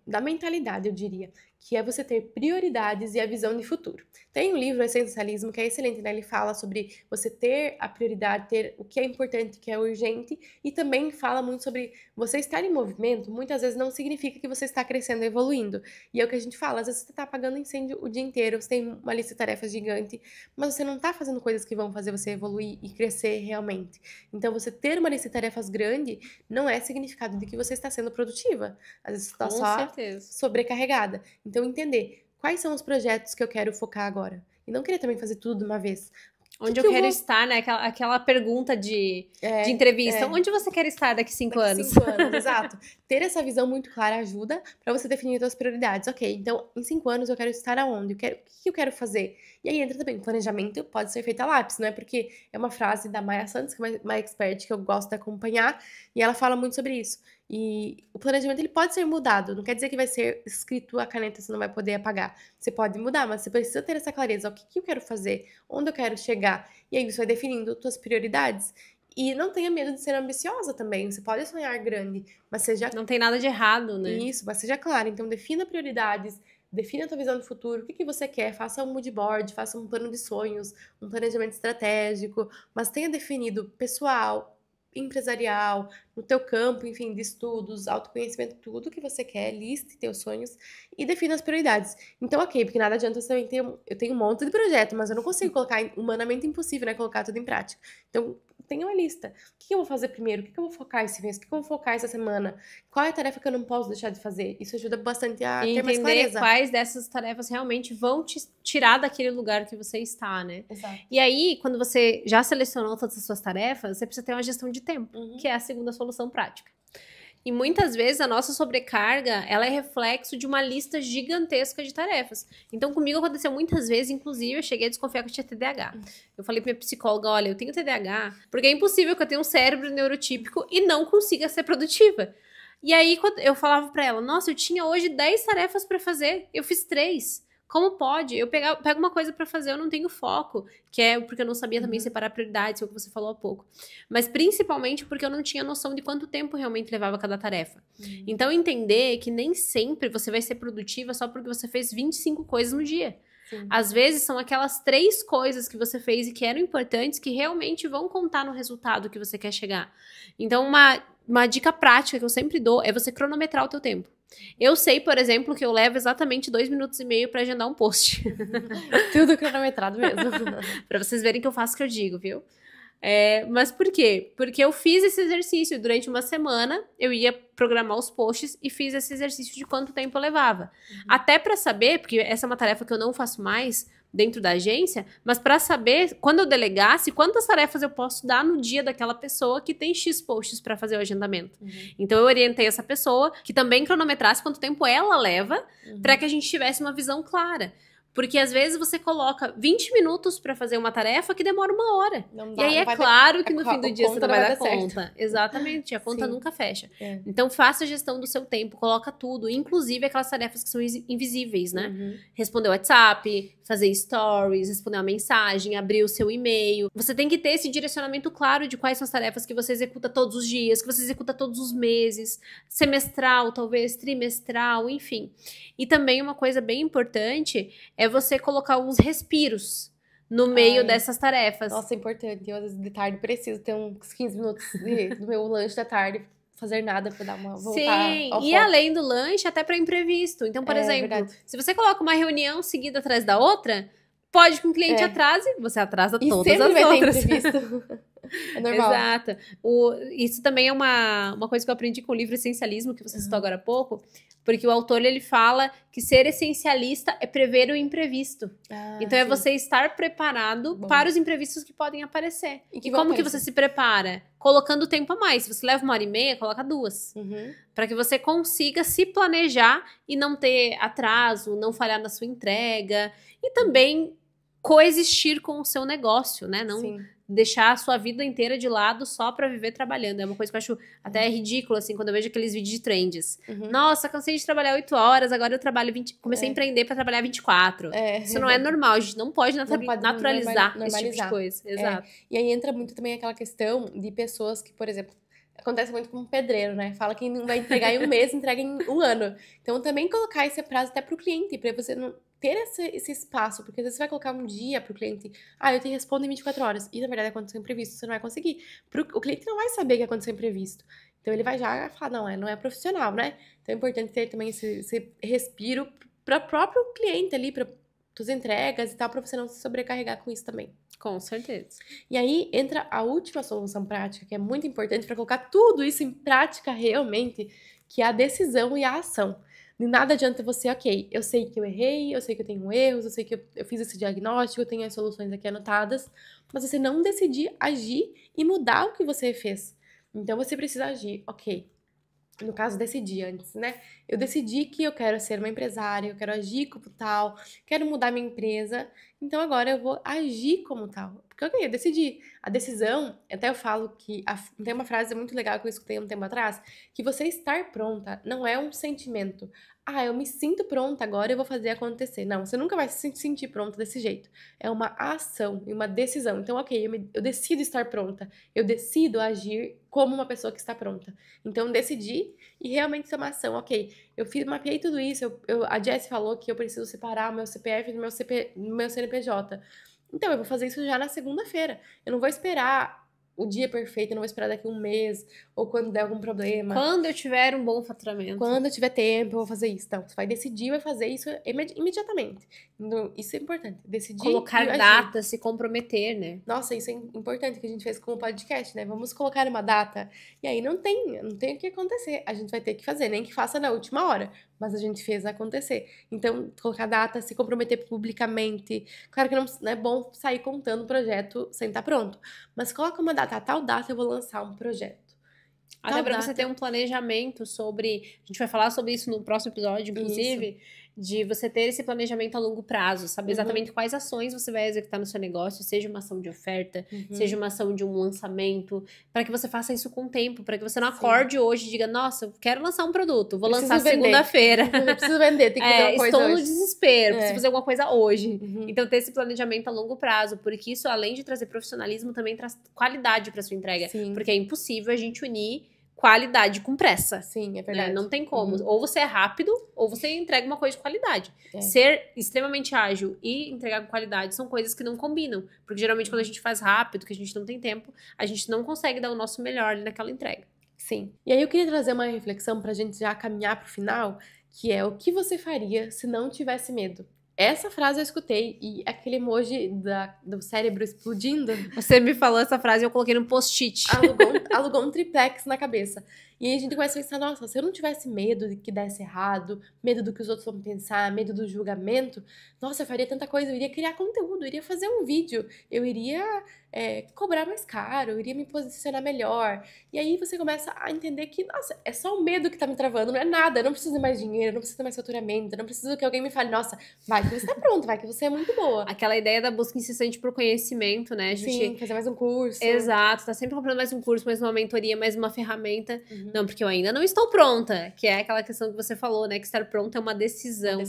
da mentalidade, eu diria, que é você ter prioridades e a visão de futuro. Tem um livro, Essencialismo, que é excelente, né? Ele fala sobre você ter a prioridade, ter o que é importante, o que é urgente, e também fala muito sobre você estar em movimento, muitas vezes não significa que você está crescendo e evoluindo. E é o que a gente fala, às vezes você está apagando incêndio o dia inteiro, você tem uma lista de tarefas gigante, mas você não está fazendo coisas que vão fazer você evoluir e crescer realmente. Então, você ter uma lista de tarefas grande não é significado de que você está sendo produtiva. Às vezes você está só sobrecarregada. Então, entender quais são os projetos que eu quero focar agora. E não querer também fazer tudo de uma vez. Onde eu quero estar, né? Aquela pergunta de entrevista. Onde você quer estar daqui 5 anos? 5 anos, exato. Ter essa visão muito clara ajuda para você definir suas prioridades. Ok, então em 5 anos eu quero estar aonde? O que eu quero fazer? E aí entra também o planejamento, pode ser feito a lápis, não é? Porque é uma frase da Maya Santos, que é uma expert que eu gosto de acompanhar, e ela fala muito sobre isso. E o planejamento ele pode ser mudado, não quer dizer que vai ser escrito a caneta, você não vai poder apagar. Você pode mudar, mas você precisa ter essa clareza, o que eu quero fazer, onde eu quero chegar. E aí você vai definindo suas prioridades. E não tenha medo de ser ambiciosa também, você pode sonhar grande, mas seja... Não tem nada de errado, né? Isso, mas seja claro, então defina prioridades, defina a tua visão de futuro, o que você quer, faça um mood board, faça um plano de sonhos, um planejamento estratégico, mas tenha definido pessoal, empresarial, no teu campo, enfim, de estudos, autoconhecimento, tudo que você quer, liste teus sonhos e defina as prioridades. Então, ok, porque nada adianta eu tenho um monte de projeto, mas eu não consigo colocar, humanamente impossível, né, colocar tudo em prática. Então, tenha uma lista. O que eu vou fazer primeiro? O que eu vou focar esse mês? O que eu vou focar essa semana? Qual é a tarefa que eu não posso deixar de fazer? Isso ajuda bastante a E ter mais entender clareza. quais dessas tarefas realmente vão te tirar daquele lugar que você está, né? Exato. E aí, quando você já selecionou todas as suas tarefas, você precisa ter uma gestão de tempo, que é a segunda solução prática. E muitas vezes a nossa sobrecarga, ela é reflexo de uma lista gigantesca de tarefas. Então, comigo aconteceu muitas vezes, inclusive, eu cheguei a desconfiar que eu tinha TDAH. Eu falei pra minha psicóloga, olha, eu tenho TDAH, porque é impossível que eu tenha um cérebro neurotípico e não consiga ser produtiva. E aí, quando eu falava pra ela, nossa, eu tinha hoje 10 tarefas pra fazer, eu fiz 3. Como pode? Eu pego uma coisa pra fazer, eu não tenho foco, que é porque eu não sabia também separar prioridades, foi o que você falou há pouco. Mas principalmente porque eu não tinha noção de quanto tempo realmente levava cada tarefa. Então, entender que nem sempre você vai ser produtiva só porque você fez 25 coisas no dia. Sim. Às vezes são aquelas 3 coisas que você fez e que eram importantes que realmente vão contar no resultado que você quer chegar. Então, uma dica prática que eu sempre dou é você cronometrar o teu tempo. Eu sei, por exemplo, que eu levo exatamente 2 minutos e meio pra agendar um post. Tudo cronometrado mesmo. Pra vocês verem que eu faço o que eu digo, viu? Mas por quê? Porque eu fiz esse exercício durante uma semana, eu ia programar os posts e fiz esse exercício de quanto tempo eu levava. Até pra saber, porque essa é uma tarefa que eu não faço mais dentro da agência, mas pra saber, quando eu delegasse, quantas tarefas eu posso dar no dia daquela pessoa que tem X posts pra fazer o agendamento. Então eu orientei essa pessoa que também cronometrasse quanto tempo ela leva pra que a gente tivesse uma visão clara. Porque às vezes você coloca 20 minutos pra fazer uma tarefa que demora 1 hora. Não E dá, aí não é vai claro dar- que no a fim do dia você conta não vai dar certo. conta. Exatamente, a conta Sim. nunca fecha. É. Então faça a gestão do seu tempo, coloca tudo, inclusive aquelas tarefas que são invisíveis, né? Responder o WhatsApp, fazer stories, responder uma mensagem, abrir o seu e-mail. Você tem que ter esse direcionamento claro de quais são as tarefas que você executa todos os dias, que você executa todos os meses, semestral, talvez, trimestral, enfim. E também uma coisa bem importante é você colocar alguns respiros no meio dessas tarefas. Nossa, é importante. Eu, às vezes, de tarde, preciso ter uns 15 minutos do meu lanche da tarde, fazer nada pra dar uma voltar Sim, ao e foco. além do lanche, até para imprevisto. Então, por exemplo, verdade. se você coloca uma reunião seguida atrás da outra, pode que um cliente atrase, você atrasa E todas sempre as vai outras. ter imprevisto. É normal. Exato. Isso também é uma coisa que eu aprendi com o livro Essencialismo, que você citou agora há pouco, porque o autor ele fala que ser essencialista é prever o imprevisto. Então é sim. você estar preparado para os imprevistos que podem aparecer. E E que vão como que aparecer. você se prepara? Colocando tempo a mais. Se você leva 1h30, coloca 2. Para que você consiga se planejar e não ter atraso, não falhar na sua entrega. E também coexistir com o seu negócio, né? Não Sim. deixar a sua vida inteira de lado só pra viver trabalhando. É uma coisa que eu acho até ridículo, assim, quando eu vejo aqueles vídeos de trends. Nossa, cansei de trabalhar 8 horas, agora eu trabalho 20... Comecei a empreender pra trabalhar 24. Isso não é normal, a gente não pode naturalizar esse tipo de coisa. Exato. E aí entra muito também aquela questão de pessoas que, por exemplo, acontece muito com um pedreiro, né? Fala que não vai entregar em 1 mês, entrega em 1 ano. Então, também colocar esse prazo até pro cliente, pra você não ter esse espaço, porque às vezes você vai colocar um dia pro cliente, eu te respondo em 24 horas, e na verdade aconteceu imprevisto, você não vai conseguir. O cliente não vai saber que aconteceu imprevisto. Então, ele vai já falar, não é profissional, né? Então, é importante ter também esse respiro para o próprio cliente ali, para suas entregas e tal, para você não se sobrecarregar com isso também. Com certeza. E aí entra a última solução prática, que é muito importante para colocar tudo isso em prática realmente, que é a decisão e a ação. De nada adianta você, ok, eu sei que eu errei, eu sei que eu tenho erros, eu sei que eu fiz esse diagnóstico, eu tenho as soluções aqui anotadas, mas você não decidir agir e mudar o que você fez. Então você precisa agir, ok. No caso, decidi antes, né? Eu decidi que eu quero ser uma empresária, eu quero agir como tal, quero mudar minha empresa, então agora eu vou agir como tal. Porque ok, eu decidi. A decisão, até eu falo que tem uma frase muito legal que eu escutei um tempo atrás, que você estar pronta não é um sentimento. Eu me sinto pronta agora, eu vou fazer acontecer. Não, você nunca vai se sentir pronta desse jeito. É uma ação e uma decisão. Então, ok, eu decido estar pronta. Eu decido agir como uma pessoa que está pronta. Então, decidi e realmente tomar ação. Ok, mapeei tudo isso. A Jessie falou que eu preciso separar o meu CPF do meu CNPJ. Então, eu vou fazer isso já na segunda-feira. Eu não vou esperar o dia perfeito, eu não vou esperar daqui um mês, ou quando der algum problema. Quando eu tiver um bom faturamento. Quando eu tiver tempo, eu vou fazer isso. Então, você vai decidir, vai fazer isso imediatamente. Então, isso é importante. Decidir Colocar e agir. data, se comprometer, né? Nossa, isso é importante que a gente fez com o podcast, né? Vamos colocar uma data. E aí não tem o que acontecer. A gente vai ter que fazer, nem que faça na última hora. Mas a gente fez acontecer. Então, colocar data, se comprometer publicamente. Claro que não é bom sair contando o projeto sem estar pronto. Mas coloca uma data, a tal data eu vou lançar um projeto. Até para você ter um planejamento sobre... A gente vai falar sobre isso no próximo episódio, inclusive. Isso. De você ter esse planejamento a longo prazo. Saber exatamente quais ações você vai executar no seu negócio. Seja uma ação de oferta, seja uma ação de um lançamento. Para que você faça isso com tempo. Para que você não acorde hoje e diga, nossa, eu quero lançar um produto. Vou lançar segunda-feira. Eu preciso vender, tem que fazer uma coisa estou hoje. no desespero, preciso fazer alguma coisa hoje. Então, ter esse planejamento a longo prazo. Porque isso, além de trazer profissionalismo, também traz qualidade para sua entrega. Sim. Porque é impossível a gente unir qualidade com pressa. Sim, é verdade. Né? Não tem como. Ou você é rápido, ou você entrega uma coisa de qualidade. Ser extremamente ágil e entregar com qualidade são coisas que não combinam. Porque geralmente quando a gente faz rápido, que a gente não tem tempo, a gente não consegue dar o nosso melhor ali naquela entrega. Sim. E aí eu queria trazer uma reflexão pra gente já caminhar pro final, que é o que você faria se não tivesse medo? Essa frase eu escutei e aquele emoji do cérebro explodindo. Você me falou essa frase e eu coloquei num post-it. Alugou um triplex na cabeça. E aí a gente começa a pensar, nossa, se eu não tivesse medo de que desse errado, medo do que os outros vão pensar, medo do julgamento, nossa, eu faria tanta coisa, eu iria criar conteúdo, eu iria fazer um vídeo, eu iria cobrar mais caro, eu iria me posicionar melhor. E aí você começa a entender que, nossa, é só o medo que tá me travando, não é nada, eu não preciso de mais dinheiro, eu não preciso de mais faturamento, eu não preciso que alguém me fale, nossa, vai que você tá pronto, vai que você é muito boa. Aquela ideia da busca incessante por conhecimento, né? Sim, fazer mais um curso. Exato, tá sempre comprando mais um curso, mais uma mentoria, mais uma ferramenta. Não, porque eu ainda não estou pronta, que é aquela questão que você falou, né? Que estar pronta é uma decisão.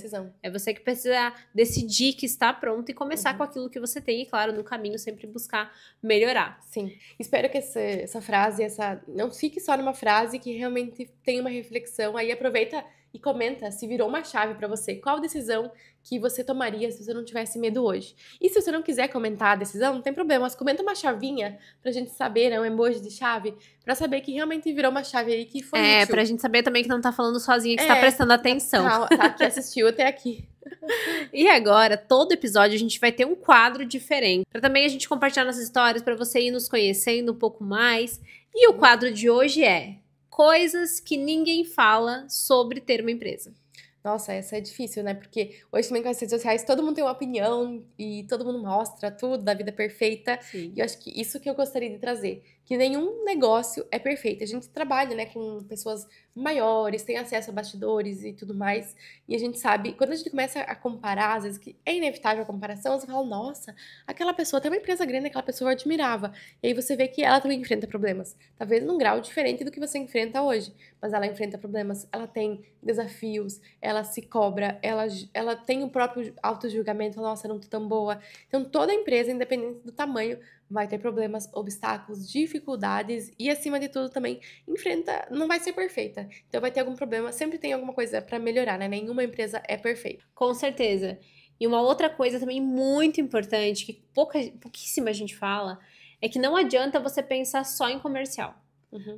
É você que precisa decidir que está pronto e começar com aquilo que você tem. E, claro, no caminho sempre buscar melhorar. Sim. Espero que essa frase, não fique só numa frase, que realmente tenha uma reflexão. Aí aproveita e comenta se virou uma chave pra você. Qual decisão que você tomaria se você não tivesse medo hoje? E se você não quiser comentar a decisão, não tem problema, mas comenta uma chavinha pra gente saber, né? Um emoji de chave, pra saber que realmente virou uma chave aí que foi útil. Pra gente saber também que não tá falando sozinha, que você tá prestando atenção. Tá, que assistiu até aqui. E agora, todo episódio a gente vai ter um quadro diferente, pra também a gente compartilhar nossas histórias, pra você ir nos conhecendo um pouco mais. E o quadro de hoje é coisas que ninguém fala sobre ter uma empresa. Nossa, essa é difícil, né? Porque hoje também com as redes sociais todo mundo tem uma opinião e todo mundo mostra tudo da vida perfeita. Sim. E eu acho que isso que eu gostaria de trazer. Que nenhum negócio é perfeito. A gente trabalha, né, com pessoas maiores, tem acesso a bastidores e tudo mais. E a gente sabe, quando a gente começa a comparar, às vezes que é inevitável a comparação, você fala, nossa, aquela pessoa tem uma empresa grande, aquela pessoa eu admirava. E aí você vê que ela também enfrenta problemas. Talvez num grau diferente do que você enfrenta hoje. Mas ela enfrenta problemas, ela tem desafios, ela se cobra, ela tem o próprio auto-julgamento, nossa, não tô tão boa. Então toda empresa, independente do tamanho, vai ter problemas, obstáculos, dificuldades e, acima de tudo, também não vai ser perfeita. Então vai ter algum problema, sempre tem alguma coisa pra melhorar, né? Nenhuma empresa é perfeita. Com certeza. E uma outra coisa também muito importante, que pouquíssima gente fala, é que não adianta você pensar só em comercial.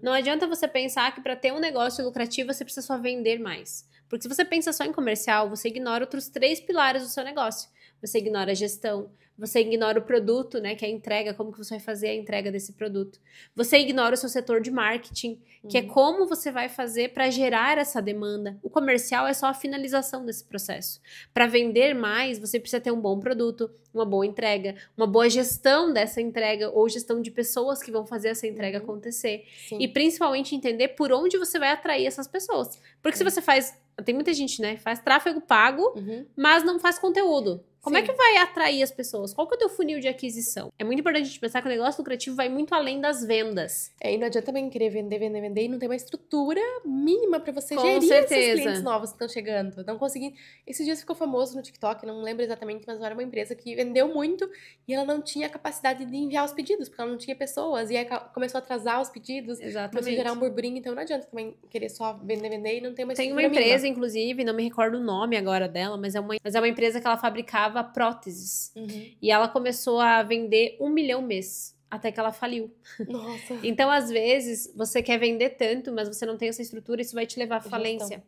Não adianta você pensar que para ter um negócio lucrativo você precisa só vender mais. Porque se você pensa só em comercial, você ignora outros 3 pilares do seu negócio. Você ignora a gestão, você ignora o produto, né, que é a entrega, como que você vai fazer a entrega desse produto. Você ignora o seu setor de marketing, que é como você vai fazer para gerar essa demanda. O comercial é só a finalização desse processo. Para vender mais, você precisa ter um bom produto, uma boa entrega, uma boa gestão dessa entrega ou gestão de pessoas que vão fazer essa entrega acontecer. Sim. E principalmente entender por onde você vai atrair essas pessoas. Porque se você faz... Tem muita gente, né? Faz tráfego pago, mas não faz conteúdo. Como é que vai atrair as pessoas? Qual que é o teu funil de aquisição? É muito importante a gente pensar que o negócio lucrativo vai muito além das vendas. E não adianta também querer vender e não ter uma estrutura mínima pra você Com gerir certeza. esses clientes novos que estão chegando. Não consegui... Esses dias ficou famoso no TikTok, não lembro exatamente, mas era uma empresa que vendeu muito e ela não tinha capacidade de enviar os pedidos, porque ela não tinha pessoas. E aí começou a atrasar os pedidos. Exatamente. Começou a gerar um burburinho, então não adianta também querer só vender e não ter uma estrutura Tem uma empresa, mínima. inclusive, não me recordo o nome agora dela, mas é uma empresa que ela fabricava próteses. E ela começou a vender 1 milhão mês. até que ela faliu. Nossa. Então, às vezes, você quer vender tanto, mas você não tem essa estrutura, isso vai te levar à falência.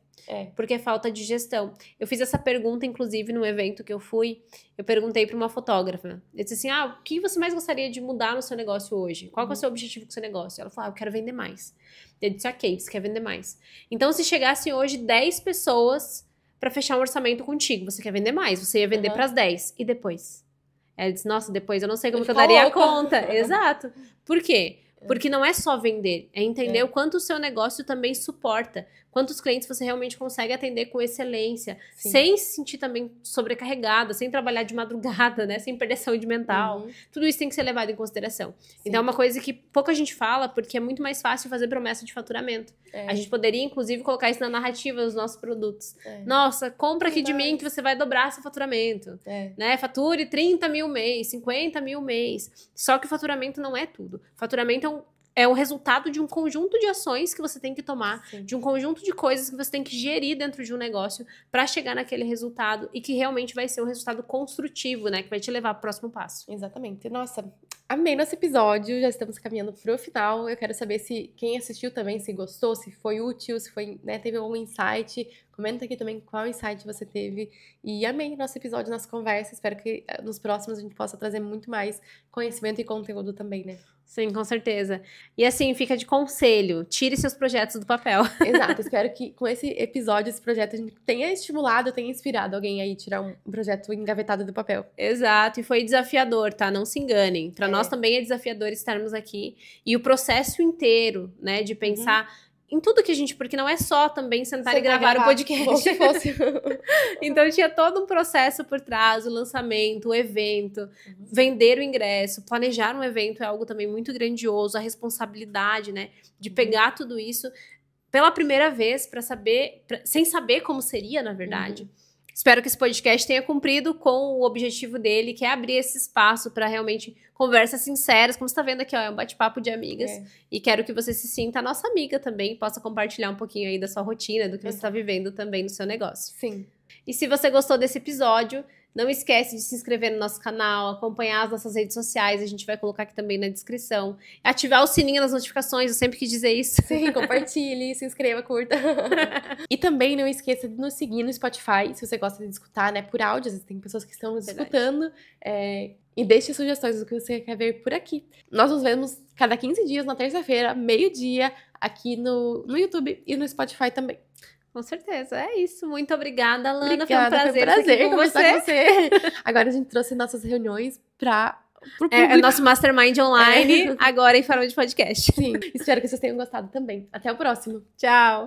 Porque é falta de gestão. Eu fiz essa pergunta, inclusive, num evento que eu fui. Eu perguntei para uma fotógrafa. Eu disse assim, o que você mais gostaria de mudar no seu negócio hoje? Qual que é o seu objetivo com o seu negócio? Ela falou, eu quero vender mais. Eu disse, ok, você quer vender mais. Então, se chegassem hoje 10 pessoas para fechar um orçamento contigo, você quer vender mais, você ia vender para as 10. E depois? Ela disse, nossa, depois eu não sei como que eu daria conta. Exato. Por quê? Porque não é só vender, é entender o quanto o seu negócio também suporta, quantos clientes você realmente consegue atender com excelência, sem se sentir também sobrecarregada, sem trabalhar de madrugada, né, sem perder saúde mental. Tudo isso tem que ser levado em consideração. Então é uma coisa que pouca gente fala, porque é muito mais fácil fazer promessa de faturamento. A gente poderia, inclusive, colocar isso na narrativa dos nossos produtos. Nossa, compra aqui de mim que você vai dobrar seu faturamento. Né? Fature 30 mil mês, 50 mil mês. Só que o faturamento não é tudo. Faturamento é o resultado de um conjunto de ações que você tem que tomar, de um conjunto de coisas que você tem que gerir dentro de um negócio para chegar naquele resultado e que realmente vai ser um resultado construtivo, né? Que vai te levar para o próximo passo. Exatamente. Nossa, amei nosso episódio, já estamos caminhando pro final. Eu quero saber se quem assistiu também, se gostou, se foi útil, se foi, né, teve algum insight. Comenta aqui também qual insight você teve. E amei nosso episódio, nossa conversa. Espero que nos próximos a gente possa trazer muito mais conhecimento e conteúdo também, né? Sim, com certeza. E assim, fica de conselho, tire seus projetos do papel. Exato, espero que com esse episódio, esse projeto, a gente tenha estimulado, tenha inspirado alguém aí a tirar um projeto engavetado do papel. Exato, e foi desafiador, tá? Não se enganem. Para nós também é desafiador estarmos aqui. E o processo inteiro, né, de pensar em tudo que a gente... Porque não é só também sentar e gravar o podcast. Como se fosse. Então tinha todo um processo por trás, o lançamento, o evento, vender o ingresso, planejar um evento é algo também muito grandioso, a responsabilidade, né, de pegar tudo isso pela primeira vez para saber, sem saber como seria, na verdade. Espero que esse podcast tenha cumprido com o objetivo dele, que é abrir esse espaço para realmente conversas sinceras, como você está vendo aqui, ó, é um bate-papo de amigas. E quero que você se sinta nossa amiga também, possa compartilhar um pouquinho aí da sua rotina, do que você está vivendo também no seu negócio. Sim. E se você gostou desse episódio, não esquece de se inscrever no nosso canal, acompanhar as nossas redes sociais, a gente vai colocar aqui também na descrição. Ativar o sininho das notificações, eu sempre quis dizer isso. Sim, compartilhe, se inscreva, curta. E também não esqueça de nos seguir no Spotify, se você gosta de escutar, né, por áudio, às vezes tem pessoas que estão nos escutando. E deixe sugestões do que você quer ver por aqui. Nós nos vemos cada 15 dias, na terça-feira, meio-dia, aqui no YouTube e no Spotify também. Com certeza, é isso. Muito obrigada, Lana. Obrigada, foi um prazer conversar com você. Agora a gente trouxe nossas reuniões pro público. É nosso Mastermind online, agora em forma de podcast. Sim, espero que vocês tenham gostado também. Até o próximo. Tchau.